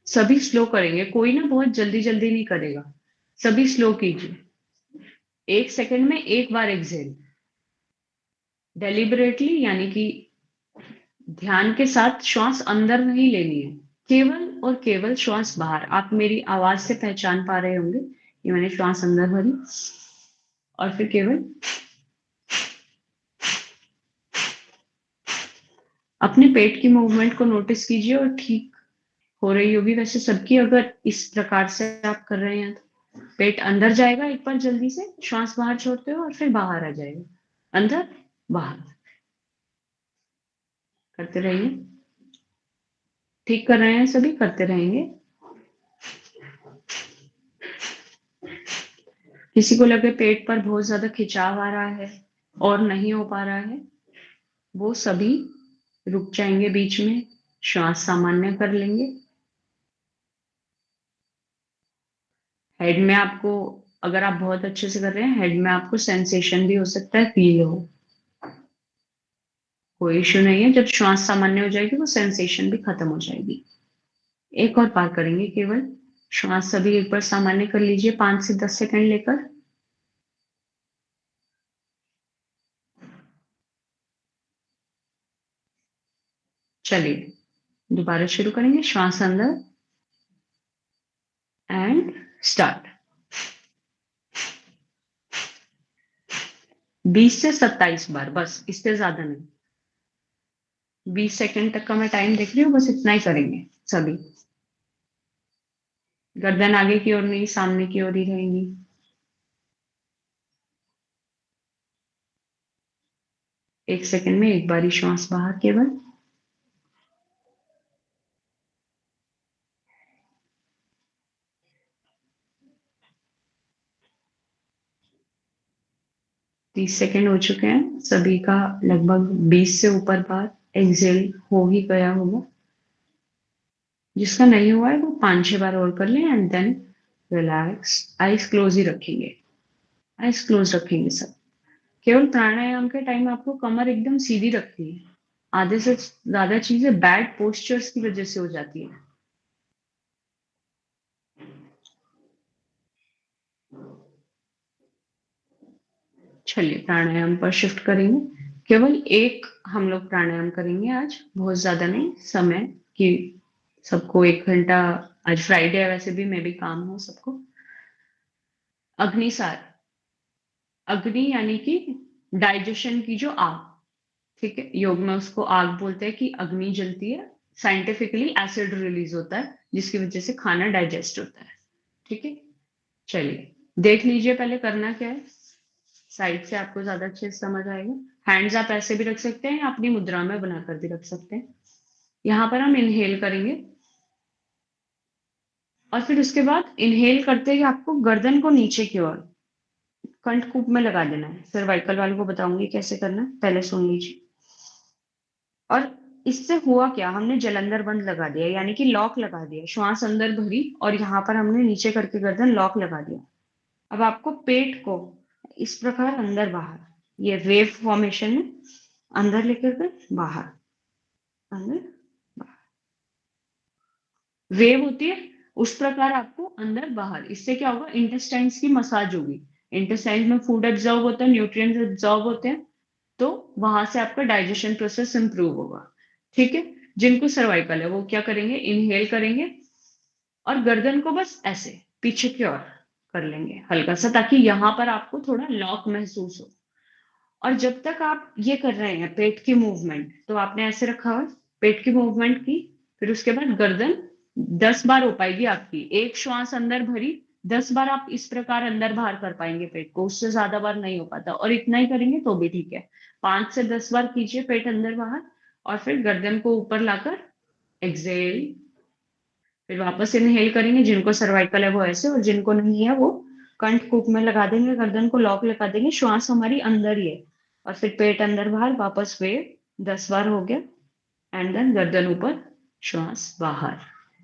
सभी स्लो करेंगे, कोई ना बहुत जल्दी जल्दी नहीं करेगा, सभी स्लो कीजिए। 1 सेकंड में एक बार एक्सहेल, डेलिबरेटली, यानी कि ध्यान के साथ श्वास अंदर नहीं लेनी है, केवल और केवल श्वास बाहर। आप मेरी आवाज से पहचान पा रहे होंगे कि मैंने श्वास अंदर भरी और फिर केवल अपने पेट की मूवमेंट को नोटिस कीजिए और ठीक हो रही होगी वैसे सबकी। अगर इस प्रकार से आप कर रहे हैं तो पेट अंदर जाएगा एक बार जल्दी से, श्वास बाहर छोड़ते हो और फिर बाहर आ जाएगा, अंदर बाहर। करते रहिए, ठीक कर रहे हैं सभी, करते रहेंगे। किसी को लगे पेट पर बहुत ज्यादा खिंचाव आ रहा है और नहीं हो पा रहा है, वो सभी रुक जाएंगे बीच में, श्वास सामान्य कर लेंगे। हेड में आपको, अगर आप बहुत अच्छे से कर रहे हैं, हेड में आपको सेंसेशन भी हो सकता है, फील हो, कोई इश्यू नहीं है। जब श्वास सामान्य हो जाएगी वो सेंसेशन भी खत्म हो जाएगी। एक और बार करेंगे केवल, श्वास सभी एक बार सामान्य कर लीजिए 5 से 10 सेकंड लेकर। चलिए दोबारा शुरू करेंगे, श्वास अंदर एंड स्टार्ट। 20 से 27 बार, बस, इससे ज्यादा नहीं। 20 सेकंड तक का मैं टाइम देख रही हूँ, बस इतना ही करेंगे सभी। गर्दन आगे की ओर नहीं, सामने की ओर ही रहेंगी। एक सेकंड में एक बारी श्वास बाहर केवल। तीस सेकंड हो चुके हैं सभी का, लगभग 20 से ऊपर बार एक्सेल हो ही गया होगा। जिसका नहीं हुआ है वो 5-6 बार और कर लें and then relax. Eyes close ही रखेंगे, आईज क्लोज रखेंगे सब। केवल प्राणायाम के टाइम आपको कमर एकदम सीधी रखनी है, आधे से ज्यादा चीजें बैड पोस्चर्स की वजह से हो जाती है। चलिए प्राणायाम पर शिफ्ट करेंगे। केवल एक हम लोग प्राणायाम करेंगे आज, बहुत ज्यादा नहीं, समय की सबको 1 घंटा, आज फ्राइडे है वैसे भी, मैं भी काम हो सबको। अग्निसार, अग्नि यानी कि डाइजेशन की जो आग, ठीक है, योग में उसको आग बोलते हैं कि अग्नि जलती है। साइंटिफिकली एसिड रिलीज होता है जिसकी वजह से खाना डाइजेस्ट होता है, ठीक है। चलिए देख लीजिए पहले करना क्या है, साइड से आपको ज्यादा अच्छे से समझ आएगा। हैंड्स आप ऐसे भी रख सकते हैं, अपनी मुद्रा में बनाकर भी रख सकते हैं। यहाँ पर हम इनहेल करेंगे और फिर उसके बाद इनहेल करते ही आपको गर्दन को नीचे की ओर कंठकूप में लगा देना है। सर्वाइकल वालों को बताऊंगी कैसे करना है, पहले सुन लीजिए। और इससे हुआ क्या, हमने जलंधर बंद लगा दिया, यानी कि लॉक लगा दिया, श्वास अंदर भरी और यहाँ पर हमने नीचे करके गर्दन लॉक लगा दिया। अब आपको पेट को इस प्रकार अंदर बाहर, ये वेव फॉर्मेशन में अंदर लेकर के बाहर, अंदर बाहर, वेव होती है उस प्रकार आपको अंदर बाहर। इससे क्या होगा, इंटेस्टाइन्स की मसाज होगी। इंटेस्टाइन्स में फूड एब्जॉर्ब होता है, न्यूट्रिएंट्स एब्जॉर्ब होते हैं, तो वहां से आपका डाइजेशन प्रोसेस इंप्रूव होगा, ठीक है। जिनको सर्वाइकल है वो क्या करेंगे, इनहेल करेंगे और गर्दन को बस ऐसे पीछे की ओर कर लेंगे हल्का सा, ताकि यहाँ पर आपको थोड़ा लॉक महसूस हो। और जब तक आप ये कर रहे हैं पेट की मूवमेंट, तो आपने ऐसे रखा हुआ है, पेट की मूवमेंट की, फिर उसके बाद गर्दन 10 बार हो पाएगी आपकी। एक श्वास अंदर भरी, 10 बार आप इस प्रकार अंदर बाहर कर पाएंगे पेट को, उससे ज्यादा बार नहीं हो पाता। और इतना ही करेंगे तो भी ठीक है। 5 से 10 बार कीजिए पेट अंदर बाहर, और फिर गर्दन को ऊपर लाकर एक्सेल, फिर वापस इनहेल करेंगे। जिनको सर्वाइकल है वो ऐसे, और जिनको नहीं है वो कंठ कूप में लगा देंगे, गर्दन को लॉक लगा देंगे, श्वास हमारी अंदर ही है। और फिर पेट अंदर बाहर, वापस वेव 10 बार हो गया, एंड देन गर्दन ऊपर, श्वास बाहर।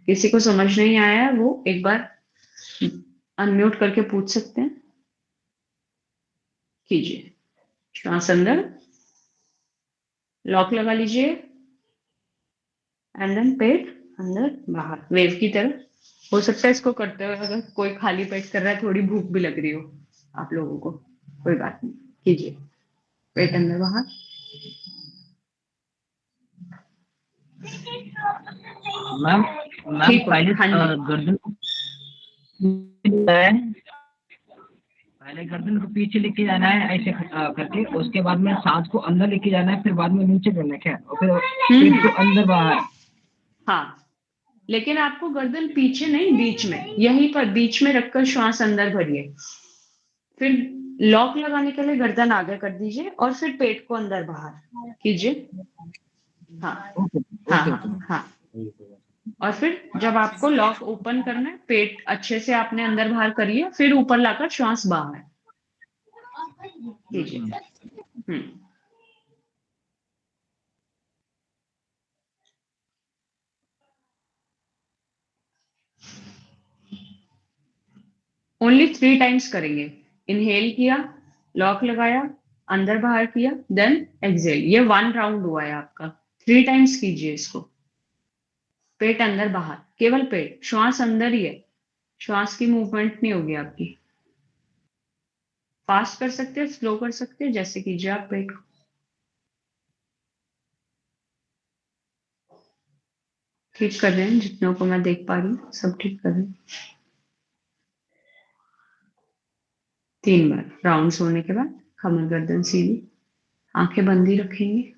किसी को समझ नहीं आया है वो एक बार अनम्यूट करके पूछ सकते हैं। कीजिए, श्वास अंदर, लॉक लगा लीजिए, एंड देन पेट अंदर बाहर वेव की तरह। हो सकता है इसको करते हुए अगर कोई खाली पेट कर रहा है, थोड़ी भूख भी लग रही हो आप लोगों को, कोई बात नहीं, कीजिए पेट अंदर बाहर। मैम मैम ठीक हो, पहले हाँ जी। गर्दन को पहले गर्दन को पीछे लेके जाना है ऐसे करके, उसके बाद में सांस को अंदर लेके जाना है, फिर बाद में नीचे करना है क्या, और फिर पेट को अंदर बाहर। हाँ, लेकिन आपको गर्दन पीछे नहीं, बीच में, यहीं पर बीच में रखकर श्वास अंदर भरिए। फिर लॉक लगाने के लिए गर्दन आगे कर दीजिए, और फिर पेट को अंदर बाहर कीजिए। हाँ ओके हाँ ओके हाँ हाँ। और फिर जब आपको लॉक ओपन करना है, पेट अच्छे से आपने अंदर बाहर करिए, फिर ऊपर लाकर श्वास बाहर कीजिए। ओके। हम्म। ओनली 3 टाइम्स करेंगे। इनहेल किया, लॉक लगाया, अंदर बाहर किया, देन एक्सेल। ये 1 राउंड हुआ है आपका। 3 टाइम्स कीजिए इसको। पेट अंदर बाहर, केवल पेट, श्वास अंदर ही है, श्वास की मूवमेंट नहीं होगी आपकी। फास्ट कर सकते हैं, स्लो कर सकते हैं, जैसे कीजिए आप पेट को। ठीक कर रहे हैं, जितनों को मैं देख पा रही हूँ सब ठीक कर रहे हैं। 3 बार राउंड्स होने के बाद कमर गर्दन सीधी, आंखें बंद ही रखेंगे।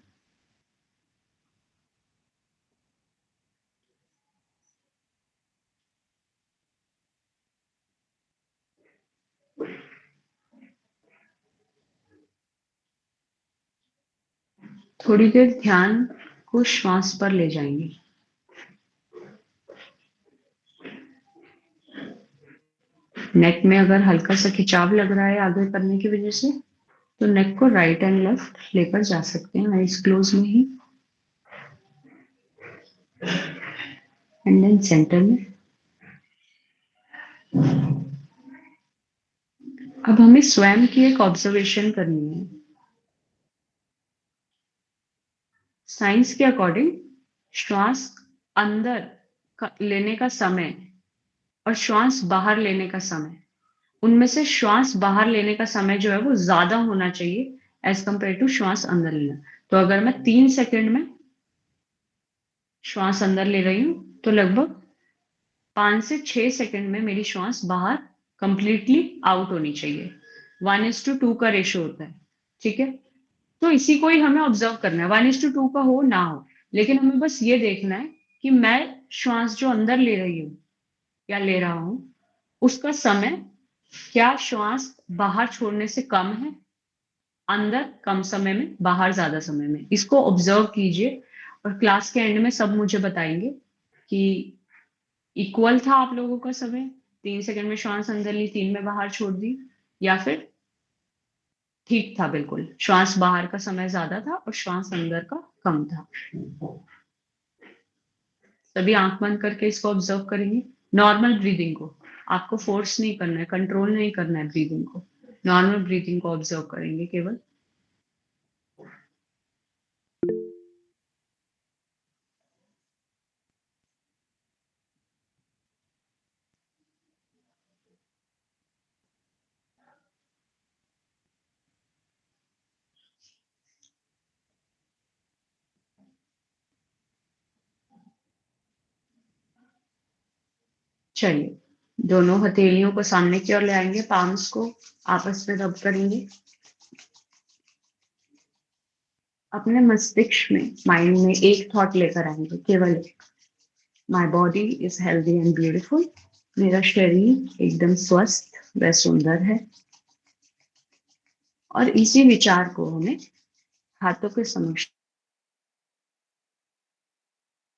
थोड़ी देर ध्यान को श्वास पर ले जाएंगे। नेक में अगर हल्का सा खिंचाव लग रहा है आगे करने की वजह से, तो नेक को राइट एंड लेफ्ट लेकर जा सकते हैं, आईज क्लोज में ही, एंड देन सेंटर में। अब हमें स्वयं की एक ऑब्जर्वेशन करनी है। साइंस के अकॉर्डिंग श्वास अंदर लेने का समय और श्वास बाहर लेने का समय, उनमें से श्वास बाहर लेने का समय जो है वो ज्यादा होना चाहिए एज कंपेयर टू श्वास अंदर लेना। तो अगर मैं 3 सेकंड में श्वास अंदर ले रही हूं, तो लगभग 5 से 6 सेकंड में मेरी श्वास बाहर कंप्लीटली आउट होनी चाहिए। 1:2 का रेशो होता है, ठीक है। तो इसी को ही हमें ऑब्जर्व करना है, 1:2 का हो ना हो, लेकिन हमें बस ये देखना है कि मैं श्वास जो अंदर ले रही हूँ या ले रहा हूं, उसका समय क्या श्वास बाहर छोड़ने से कम है, अंदर कम समय में, बाहर ज्यादा समय में। इसको ऑब्जर्व कीजिए, और क्लास के एंड में सब मुझे बताएंगे कि इक्वल था आप लोगों का समय, 3 सेकंड में श्वास अंदर ली, 3 में बाहर छोड़ दी, या फिर ठीक था बिल्कुल, श्वास बाहर का समय ज्यादा था और श्वास अंदर का कम था। सभी आंख बंद करके इसको ऑब्जर्व करेंगे। नॉर्मल ब्रीदिंग को आपको फोर्स नहीं करना है, कंट्रोल नहीं करना है ब्रीदिंग को, नॉर्मल ब्रीदिंग को ऑब्जर्व करेंगे केवल। चलिए, दोनों हथेलियों को सामने की ओर ले आएंगे, पाम्स को आपस में रब करेंगे। अपने मस्तिष्क में, माइंड में एक थॉट लेकर आएंगे, केवल एक, my body is healthy and beautiful. मेरा शरीर एकदम स्वस्थ व सुंदर है। और इसी विचार को हमें हाथों के समक्ष,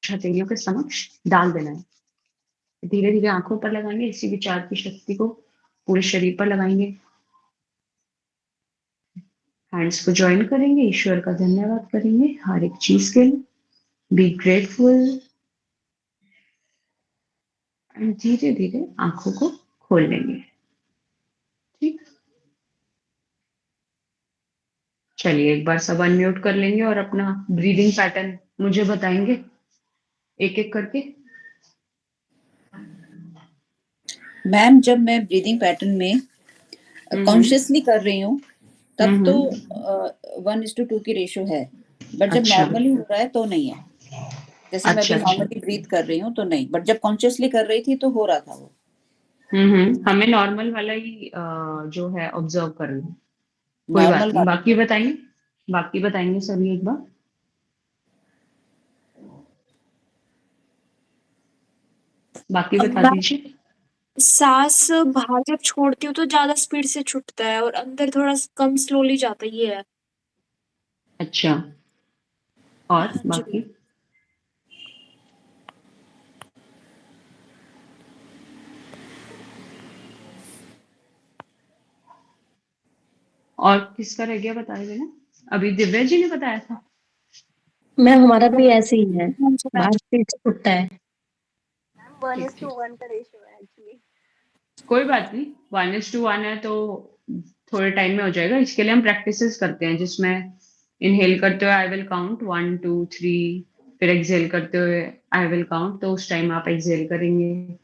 हथेलियों के समक्ष डाल देना है। धीरे धीरे आंखों पर लगाएंगे, इसी विचार की शक्ति को पूरे शरीर पर लगाएंगे। हैंड्स को ज्वाइन करेंगे, ईश्वर का धन्यवाद करेंगे हर एक चीज के लिए। Be grateful. एंड धीरे धीरे आंखों को खोल लेंगे। ठीक, चलिए एक बार सब अनम्यूट कर लेंगे और अपना ब्रीदिंग पैटर्न मुझे बताएंगे एक एक करके। मैम, जब मैं ब्रीदिंग पैटर्न में कॉन्शियसली कर रही हूँ तब तो 1:2 की रेशो है, बट जब अच्छा। नॉर्मली हो रहा है तो नहीं है। जैसे मैं अच्छा, अभी अच्छा। नॉर्मली ब्रीथ कर रही हूँ तो नहीं, बट जब कॉन्शियसली कर रही थी तो हो रहा था वो। हमें नॉर्मल वाला ही जो है ऑब्जर्व करना है। कोई बात नॉर्मल नहीं, वाला। बाकी बताएंगे, बाकी बताएंगे सभी एक बार। बाकी बता मैं दीजिए। सांस बाहर जब छोड़ती हूँ तो ज्यादा स्पीड से छूटता है और अंदर थोड़ा कम स्लोली जाता है, ये है। अच्छा, और हाँ जी। बाकी? और किसका रह गया बताइए ना। अभी दिव्या जी ने बताया था। मैम हमारा भी ऐसे ही है, हाँ जी मैम। बाहर स्पीड से उठता है। ठीक, ठीक। कोई बात नहीं, 1:1 है तो थोड़े टाइम में हो जाएगा। इसके लिए हम प्रैक्टिसेस करते हैं, जिसमें इनहेल करते हुए आई विल काउंट 1 2 3, फिर एक्सहेल करते हुए आई विल काउंट, तो उस टाइम आप एक्सहेल करेंगे।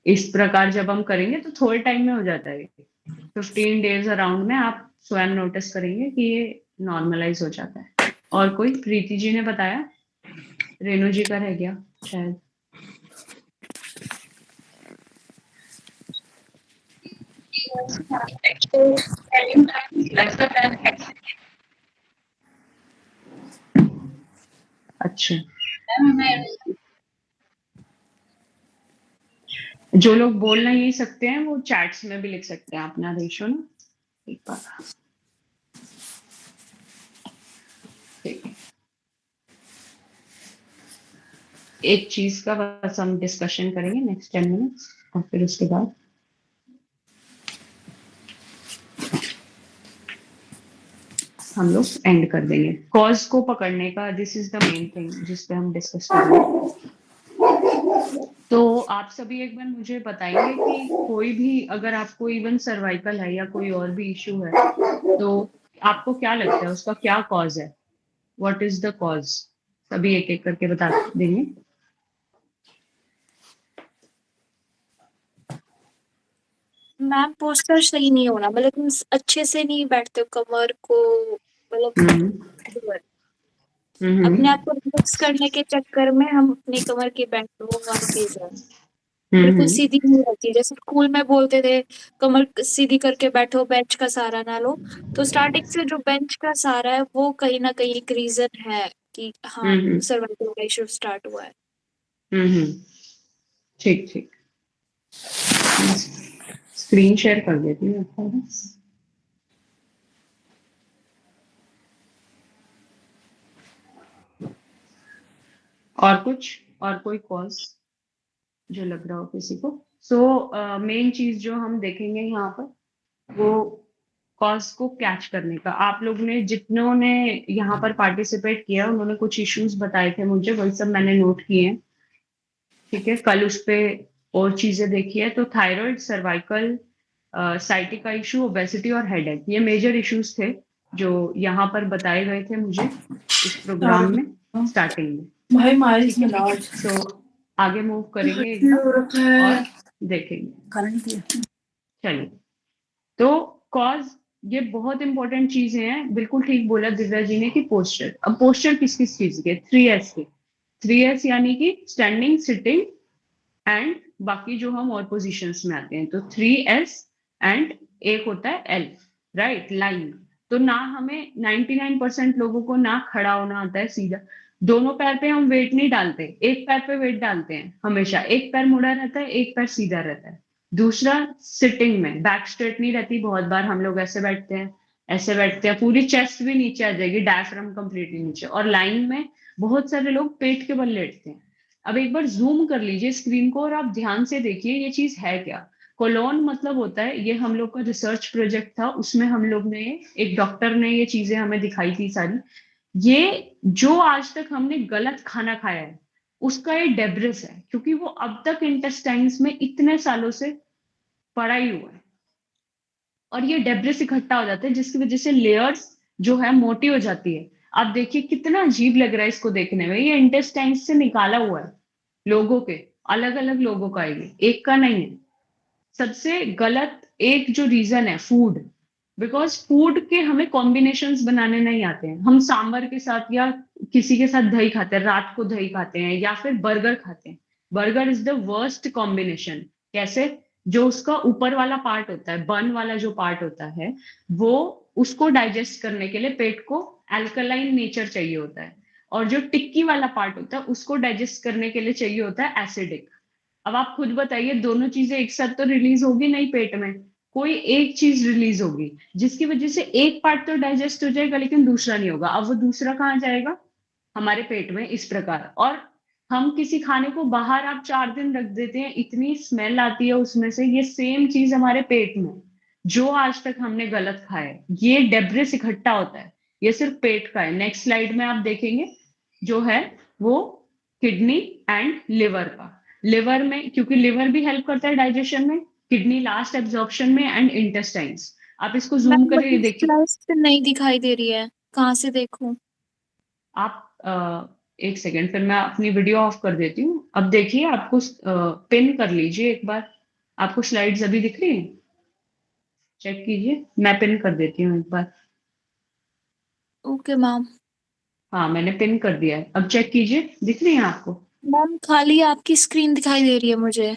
इस प्रकार जब हम करेंगे तो थोड़े टाइम में हो जाता है। 15 डेज अराउंड में आप स्वयं नोटिस करेंगे कि ये नॉर्मलाइज हो जाता है। और कोई? प्रीति जी ने बताया, रेणु जी का रह गया शायद। अच्छा, जो लोग बोल नहीं सकते हैं वो चैट्स में भी लिख सकते हैं अपना रेशो ना एक बार। ठीक है, एक चीज का बस हम डिस्कशन करेंगे नेक्स्ट 10 मिनट्स और फिर उसके बाद हम लोग एंड कर देंगे। कॉज को पकड़ने का, this is the main thing जिस पे हम डिस्कस करेंगे। तो आप सभी एक बार मुझे बताएंगे कि कोई भी, अगर आपको इवन सर्वाइकल है या कोई और भी इश्यू है, तो आपको क्या लगता है उसका क्या कॉज है? What is the cause? सभी एक एक करके बता देंगे। मैम पोस्टर सही नहीं होना, मतलब तुम अच्छे से नहीं बैठते हो, कमर को मतलब अपने आप को रिलैक्स करने के चक्कर में हम अपनी कमर की बैठो बिल्कुल सीधी नहीं रहती। जैसे स्कूल में बोलते थे कमर सीधी करके बैठो, बेंच का सहारा ना लो। तो स्टार्टिंग से जो बेंच का सहारा है वो कहीं ना कहीं एक रीजन है कि हाँ सर्वाइकल का इश्यू स्टार्ट हुआ है। ठीक, ठीक। स्क्रीन शेयर कर देती हूँ आपको बस। और कुछ, और कोई कॉज जो लग रहा हो किसी को? सो मेन चीज जो हम देखेंगे यहाँ पर, वो कॉज को कैच करने का। आप लोग ने, जितनों ने यहाँ पर पार्टिसिपेट किया, उन्होंने कुछ इश्यूज बताए थे मुझे, वही सब मैंने नोट किए हैं। ठीक है, कल उस पे और चीजें देखी है। तो thyroid, cervical, sciatica issue, obesity और हेडेक, ये मेजर इश्यूज थे जो यहाँ पर बताए गए थे मुझे इस प्रोग्राम में स्टार्टिंग में। भाई मारिस में तो आगे मूव करेंगे एक बार और देखेंगे। चलिए, तो कॉज, ये बहुत इंपॉर्टेंट चीजें हैं। बिल्कुल ठीक बोला दिव्या जी ने कि पोस्चर। अब पोस्चर किस किस चीज के? 3S के। 3S यानी कि स्टैंडिंग, सिटिंग एंड बाकी जो हम और पोजीशंस में आते हैं, तो 3S एंड एक होता है L, राइट, लाइन। तो ना हमें 99% लोगों को ना खड़ा होना आता है सीधा, दोनों पैर पे हम वेट नहीं डालते, एक पैर पे वेट डालते हैं हमेशा, एक पैर मुड़ा रहता है, एक पैर सीधा रहता है। दूसरा, सिटिंग में बैक स्ट्रेट नहीं रहती, बहुत बार हम लोग ऐसे बैठते हैं, ऐसे बैठते हैं, पूरी चेस्ट भी नीचे आ जाएगी, डायफ्राम कंप्लीटली नीचे। और लाइन में बहुत सारे लोग पेट के बल लेटते हैं। अब एक बार जूम कर लीजिए स्क्रीन को और आप ध्यान से देखिए ये चीज है क्या। कोलोन मतलब होता है, ये हम लोग का रिसर्च प्रोजेक्ट था, उसमें हम लोग ने, एक डॉक्टर ने ये चीजें हमें दिखाई थी सारी। ये जो आज तक हमने गलत खाना खाया है उसका ये डेब्रिस है, क्योंकि वो अब तक इंटेस्टाइन्स में इतने सालों से पड़ा ही हुआ है, और ये डेब्रिस इकट्ठा हो जाता है जिसकी वजह से लेयर्स जो है मोटी हो जाती है। आप देखिए कितना अजीब लग रहा है इसको देखने में, ये इंटेस्टाइन्स से निकाला हुआ है लोगों के, अलग अलग लोगों का है, ये एक का नहीं है। सबसे गलत एक जो रीजन है, फूड, बिकॉज फूड के हमें कॉम्बिनेशंस बनाने नहीं आते हैं। हम सांबर के साथ या किसी के साथ दही खाते हैं, रात को दही खाते हैं, या फिर बर्गर खाते हैं। Burger is the worst combination. कैसे? जो उसका ऊपर वाला पार्ट होता है, बन वाला जो पार्ट होता है, वो उसको डाइजेस्ट करने के लिए पेट को अल्कलाइन नेचर चाहिए होता है, और जो टिक्की वाला पार्ट होता है उसको डाइजेस्ट करने के लिए चाहिए होता है एसिडिक। अब आप खुद बताइए, दोनों चीजें एक साथ तो रिलीज होगी नहीं पेट में, कोई एक चीज रिलीज होगी जिसकी वजह से एक पार्ट तो डाइजेस्ट हो जाएगा लेकिन दूसरा नहीं होगा। अब वो दूसरा कहाँ जाएगा? हमारे पेट में, इस प्रकार। और हम किसी खाने को बाहर आप 4 दिन रख देते हैं, इतनी स्मेल आती है उसमें से, ये सेम चीज हमारे पेट में जो आज तक हमने गलत खाया है, ये डेब्रिस इकट्ठा होता है, ये सिर्फ पेट का है। नेक्स्ट स्लाइड में आप देखेंगे जो है वो किडनी एंड लिवर का। लिवर में, क्योंकि लिवर भी हेल्प करता है डाइजेशन में, किडनी लास्ट एब्जॉर्प्शन में, एंड इंटेस्टाइन्स। आप इसको जूम मैम करके मुझे देखिए। स्लाइड्स पे नहीं दिखाई दे रही है, कहाँ से देखूं? आप एक सेकेंड, फिर मैं अपनी वीडियो ऑफ कर देती हूँ। अब देखिए, आपको पिन कर लीजिए एक बार। आपको स्लाइड्स अभी दिख रही है? चेक कीजिए, मैं पिन कर देती हूँ एक बार। Okay ma'am. हाँ, मैंने पिन कर दिया है, अब चेक कीजिए, दिख रही है आपको? मैम खाली आपकी स्क्रीन दिखाई दे रही है मुझे।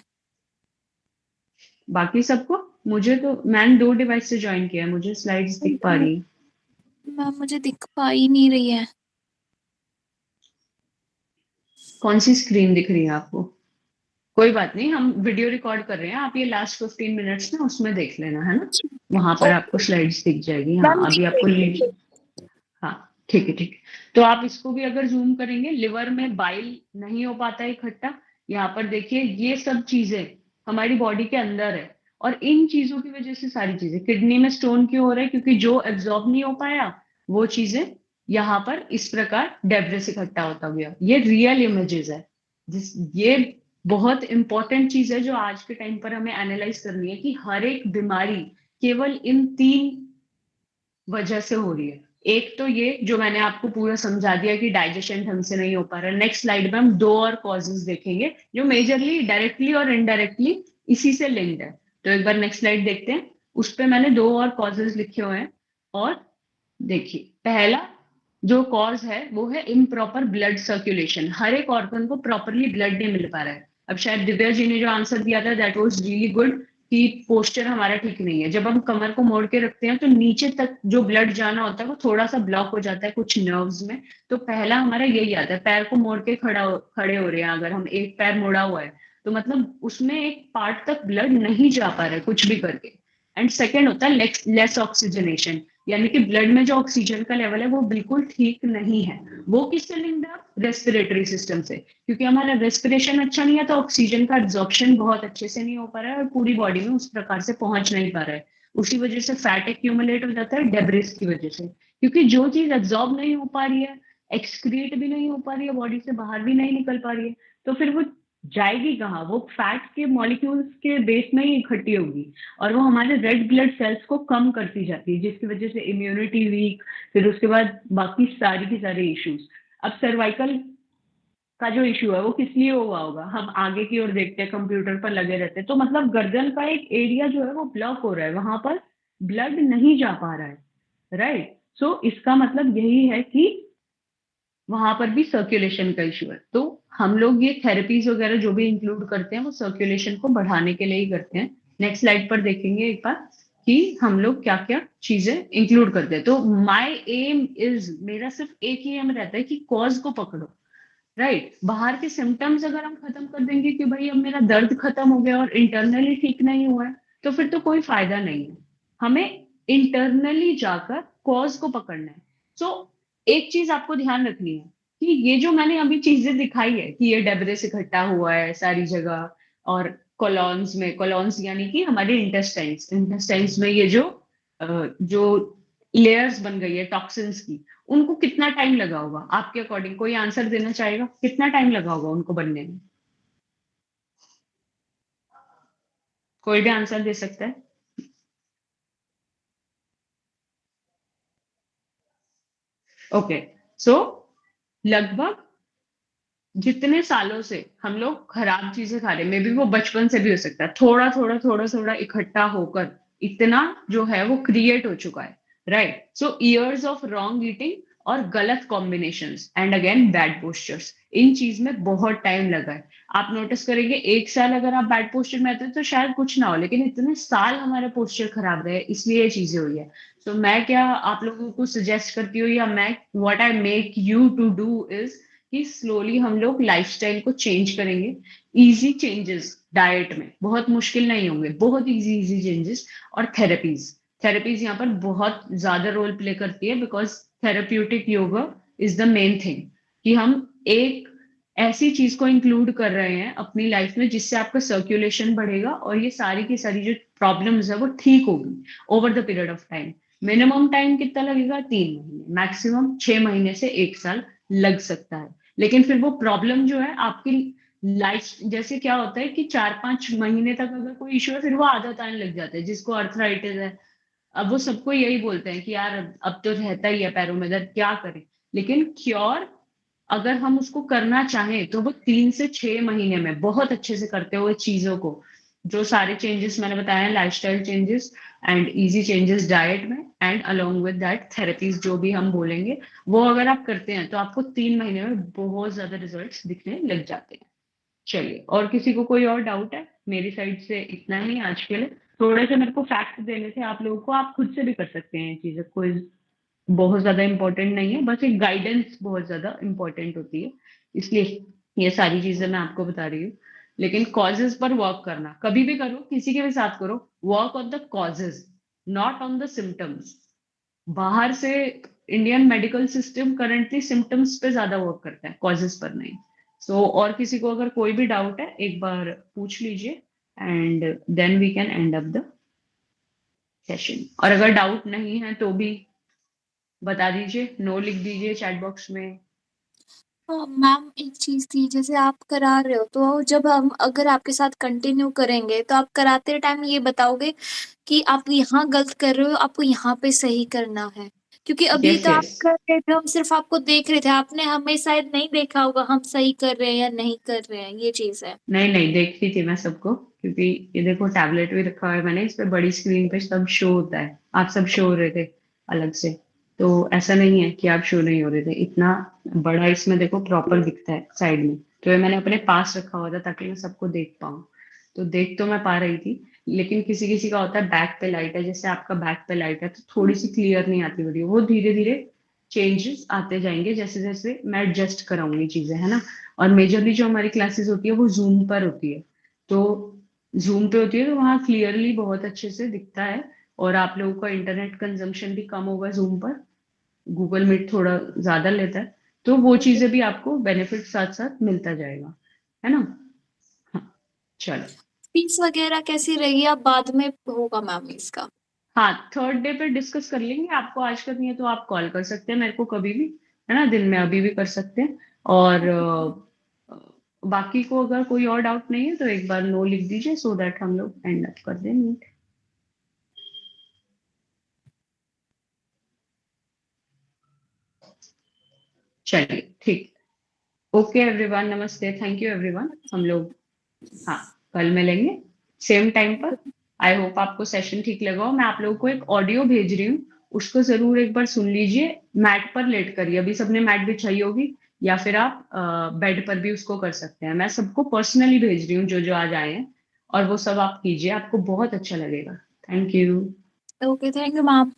बाकी सबको? मुझे तो, मैंने 2 डिवाइस से ज्वाइन किया है, मुझे स्लाइड्स दिख पा रही है। मैम मुझे दिख पा ही नहीं रही है। कौन सी स्क्रीन दिख रही है आपको? कोई बात नहीं, हम वीडियो रिकॉर्ड कर रहे हैं, आप ये लास्ट 15 मिनट्स ना उसमें देख लेना, है ना? वहां पर आपको स्लाइड्स दिख जाएगी। हाँ, मैम अभी दिख आपको रही लिंक, है। हाँ, ठीक है, ठीक है। तो आप इसको भी अगर जूम करेंगे, लिवर में बाइल नहीं हो पाता है इकट्ठा, यहाँ पर देखिए, ये सब चीजें हमारी बॉडी के अंदर है, और इन चीजों की वजह से सारी चीजें, किडनी में स्टोन क्यों हो रहा है? क्योंकि जो एब्जॉर्ब नहीं हो पाया वो चीजें यहाँ पर इस प्रकार डेब्रिस इकट्ठा होता गया। ये रियल इमेजेस है, ये बहुत इंपॉर्टेंट चीज है जो आज के टाइम पर हमें एनालाइज करनी है, कि हर एक बीमारी केवल इन 3 वजह से हो रही है। एक तो ये जो मैंने आपको पूरा समझा दिया कि डाइजेशन ढंग से नहीं हो पा रहा है। नेक्स्ट स्लाइड में हम 2 और कॉजेज देखेंगे जो मेजरली डायरेक्टली और इनडायरेक्टली इसी से लिंक्ड है। तो एक बार नेक्स्ट स्लाइड देखते हैं, उस पे मैंने 2 और कॉजेज लिखे हुए हैं। और देखिए, पहला जो कॉज है वो है इम्प्रॉपर ब्लड सर्कुलेशन। हर एक ऑर्गन को प्रॉपरली ब्लड नहीं मिल पा रहा है। अब शायद दिव्या जी ने जो आंसर दिया था, दैट वाज रियली गुड, कि पोस्चर हमारा ठीक नहीं है। जब हम कमर को मोड़ के रखते हैं तो नीचे तक जो ब्लड जाना होता है वो थोड़ा सा ब्लॉक हो जाता है कुछ नर्व्स में। तो पहला हमारा यही आता है, पैर को मोड़ के खड़े हो रहे हैं, अगर हम एक पैर मोड़ा हुआ है तो मतलब उसमें एक पार्ट तक ब्लड नहीं जा पा रहा है कुछ भी करके। एंड सेकेंड होता है लेस ऑक्सीजनेशन, यानी कि ब्लड में जो ऑक्सीजन का लेवल है वो बिल्कुल ठीक नहीं है। वो किससे लिंक्ड है? रेस्पिरेटरी सिस्टम से, क्योंकि हमारा रेस्पिरेशन अच्छा नहीं है तो ऑक्सीजन का एब्जॉर्प्शन बहुत अच्छे से नहीं हो पा रहा है और पूरी बॉडी में उस प्रकार से पहुंच नहीं पा रहा है। उसी वजह से फैट एक्यूमुलेट हो जाता है डेब्रिस की वजह से, क्योंकि जो चीज एब्जॉर्ब नहीं हो पा रही है, एक्सक्रीट भी नहीं हो पा रही है, बॉडी से बाहर भी नहीं निकल पा रही है, तो फिर वो जाएगी कहाँ? वो फैट के मॉलिक्यूल्स के बेस में ही इकट्ठी होगी, और वो हमारे रेड ब्लड सेल्स को कम करती जाती है, जिसकी वजह से इम्यूनिटी वीक, फिर उसके बाद बाकी सारी की सारे इश्यूज। अब सर्वाइकल का जो इश्यू है वो किस लिए हुआ होगा? हम आगे की ओर देखते हैं, कंप्यूटर पर लगे रहते हैं, तो मतलब गर्दन का एक एरिया जो है वो ब्लॉक हो रहा है, वहां पर ब्लड नहीं जा पा रहा है, राइट? सो इसका मतलब यही है कि वहां पर भी सर्कुलेशन का इश्यू है। तो हम लोग ये थेरेपीज वगैरह जो भी इंक्लूड करते हैं वो सर्कुलेशन को बढ़ाने के लिए ही करते हैं। नेक्स्ट स्लाइड पर देखेंगे एक बार कि हम लोग क्या क्या चीजें इंक्लूड करते हैं। तो माय एम इज, मेरा सिर्फ एक ही एम रहता है कि कॉज को पकड़ो, राइट। बाहर के सिम्टम्स अगर हम खत्म कर देंगे कि भाई अब मेरा दर्द खत्म हो गया और इंटरनली ठीक नहीं हुआ है, तो फिर तो कोई फायदा नहीं है। हमें इंटरनली जाकर कॉज को पकड़ना है। सो एक चीज आपको ध्यान रखनी है कि ये जो मैंने अभी चीजें दिखाई है कि ये डेब्रिस इकट्ठा हुआ है सारी जगह, और कोलॉन्स में, कोलॉन्स यानी कि हमारे इंटेस्टाइन्स, इंटेस्टाइन्स में ये जो लेयर्स बन गई है टॉक्सिन्स की, उनको कितना टाइम लगा होगा आपके अकॉर्डिंग? कोई आंसर देना चाहेगा कितना टाइम लगा होगा उनको बनने में? कोई भी आंसर दे सकता है। ओके, सो लगभग जितने सालों से हम लोग खराब चीजें खा रहे हैं, मे बी वो बचपन से भी हो सकता है, थोड़ा थोड़ा थोड़ा थोड़ा इकट्ठा होकर इतना जो है वो क्रिएट हो चुका है, right. So years of wrong eating और गलत combinations and again bad postures, इन चीज में बहुत टाइम लगा है। आप नोटिस करेंगे 1 साल अगर आप बैड पोस्चर में आते हैं तो शायद कुछ ना हो, लेकिन इतने साल हमारा पोस्चर खराब रहे इसलिए ये चीजें हुई है। तो मैं क्या आप लोगों को सजेस्ट करती हूँ, या मैं what I make you to do is कि स्लोली हम लोग लाइफस्टाइल को चेंज करेंगे। इजी चेंजेस डाइट में बहुत मुश्किल नहीं होंगे, बहुत इजी इजी चेंजेस। और थेरेपीज, थेरेपीज यहाँ पर बहुत ज्यादा रोल प्ले करती है, because therapeutic yoga is the main thing कि हम एक ऐसी चीज को इंक्लूड कर रहे हैं अपनी लाइफ में जिससे आपका सर्कुलेशन बढ़ेगा और ये सारी की सारी जो प्रॉब्लम्स है वो ठीक होगी over the period of time. Minimum time कितना लगेगा? 3 महीने, मैक्सिमम 6 महीने से 1 साल लग सकता है। लेकिन फिर वो प्रॉब्लम जो है आपकी लाइफ, जैसे क्या होता है कि 4-5 महीने तक अगर कोई इश्यू है फिर वो आदत आने लग जाता है, जिसको अर्थराइटिस है। अब वो सबको यही बोलते हैं कि यार अब तो रहता ही है पैरों में दर्द, क्या करें। लेकिन क्योर अगर हम उसको करना चाहें तो वो 3 से 6 महीने में बहुत अच्छे से करते हुए चीजों को, जो सारे चेंजेस मैंने बताया, lifestyle changes and easy changes diet में and along with that therapies जो भी हम बोलेंगे, वो अगर आप करते हैं तो आपको 3 महीने में बहुत ज्यादा रिजल्ट्स दिखने लग जाते हैं। चलिए, और किसी को कोई और डाउट है? मेरी साइड से इतना ही आज के लिए। थोड़े से मेरे को फैक्ट देने थे आप लोगों को, आप खुद से भी कर सकते हैं ये चीजें, कोई बहुत ज्यादा इंपॉर्टेंट नहीं है, बस एक गाइडेंस बहुत ज्यादा इंपॉर्टेंट होती है, इसलिए ये सारी चीजें मैं आपको बता रही हूँ। लेकिन कॉजेज पर वर्क करना, कभी भी करो, किसी के भी साथ करो, work on the causes not on the symptoms. बाहर से Indian medical system currently symptoms पे ज्यादा वर्क करता है, कॉजेज पर नहीं। सो और किसी को अगर कोई भी डाउट है एक बार पूछ लीजिए and then we can end up the session. और अगर डाउट नहीं है तो भी बता दीजिए, नो लिख दीजिए चैट बॉक्स में। मैम एक चीज थी, जैसे आप करा रहे हो तो जब हम अगर आपके साथ कंटिन्यू करेंगे तो आप कराते टाइम ये बताओगे कि आप यहाँ गलत कर रहे हो, आपको यहाँ पे सही करना है, क्योंकि अभी यस तो आप यस, कर रहे थे, हम सिर्फ आपको देख रहे थे, आपने हमें शायद नहीं देखा होगा हम सही कर रहे हैं या नहीं कर रहे हैं, ये चीज है। नहीं नहीं देखती थी मैं सबको, क्योंकि ये देखो टैबलेट भी रखा हुआ है मैंने, इस पे बड़ी स्क्रीन पे सब शो होता है, आप सब शो हो रहे थे अलग से। तो ऐसा नहीं है कि आप शो नहीं हो रहे थे, इतना बड़ा इसमें देखो प्रॉपर दिखता है साइड में। तो ये मैंने अपने पास रखा हुआ था ताकि मैं सबको देख पाऊँ। तो देख तो मैं पा रही थी, लेकिन किसी किसी का होता है बैक पे लाइट है, जैसे आपका बैक पे लाइट है तो थोड़ी सी क्लियर नहीं आती वीडियो, वो धीरे धीरे चेंजेस आते जाएंगे जैसे जैसे मैं एडजस्ट कराऊंगी चीजें, है ना। और मेजरली जो हमारी क्लासेस होती है वो जूम पर होती है, तो जूम पे होती है तो वहाँ क्लियरली बहुत अच्छे से दिखता है। और आप लोगों का इंटरनेट कंजम्पशन भी कम होगा जूम पर, गूगल मीट थोड़ा ज्यादा लेता है, तो वो चीजें भी आपको बेनिफिट साथ साथ मिलता जाएगा, है ना। हाँ, चलो। फीस वगैरह कैसी रहेगी, आप बाद में होगा मैम इसका? हाँ, 3rd डे पे डिस्कस कर लेंगे, आपको आज करनी है तो आप कॉल कर सकते हैं मेरे को कभी भी, है ना, दिन में अभी भी कर सकते हैं। और बाकी को अगर कोई और डाउट नहीं है तो एक बार नो लिख दीजिए सो दैट हम लोग एंड अप कर दें। चलिए ठीक, ओके एवरीवन, नमस्ते, थैंक यू एवरीवन। हम लोग हाँ कल मिलेंगे सेम टाइम पर। आई होप आपको सेशन ठीक लगा हो। मैं आप लोगों को एक ऑडियो भेज रही हूँ, उसको जरूर एक बार सुन लीजिए, मैट पर लेट करिए, अभी सबने मैट बिछाई होगी, या फिर आप बेड पर भी उसको कर सकते हैं। मैं सबको पर्सनली भेज रही हूँ जो जो आज आए हैं, और वो सब आप कीजिए, आपको बहुत अच्छा लगेगा। Thank you. Okay, thank you ma'am.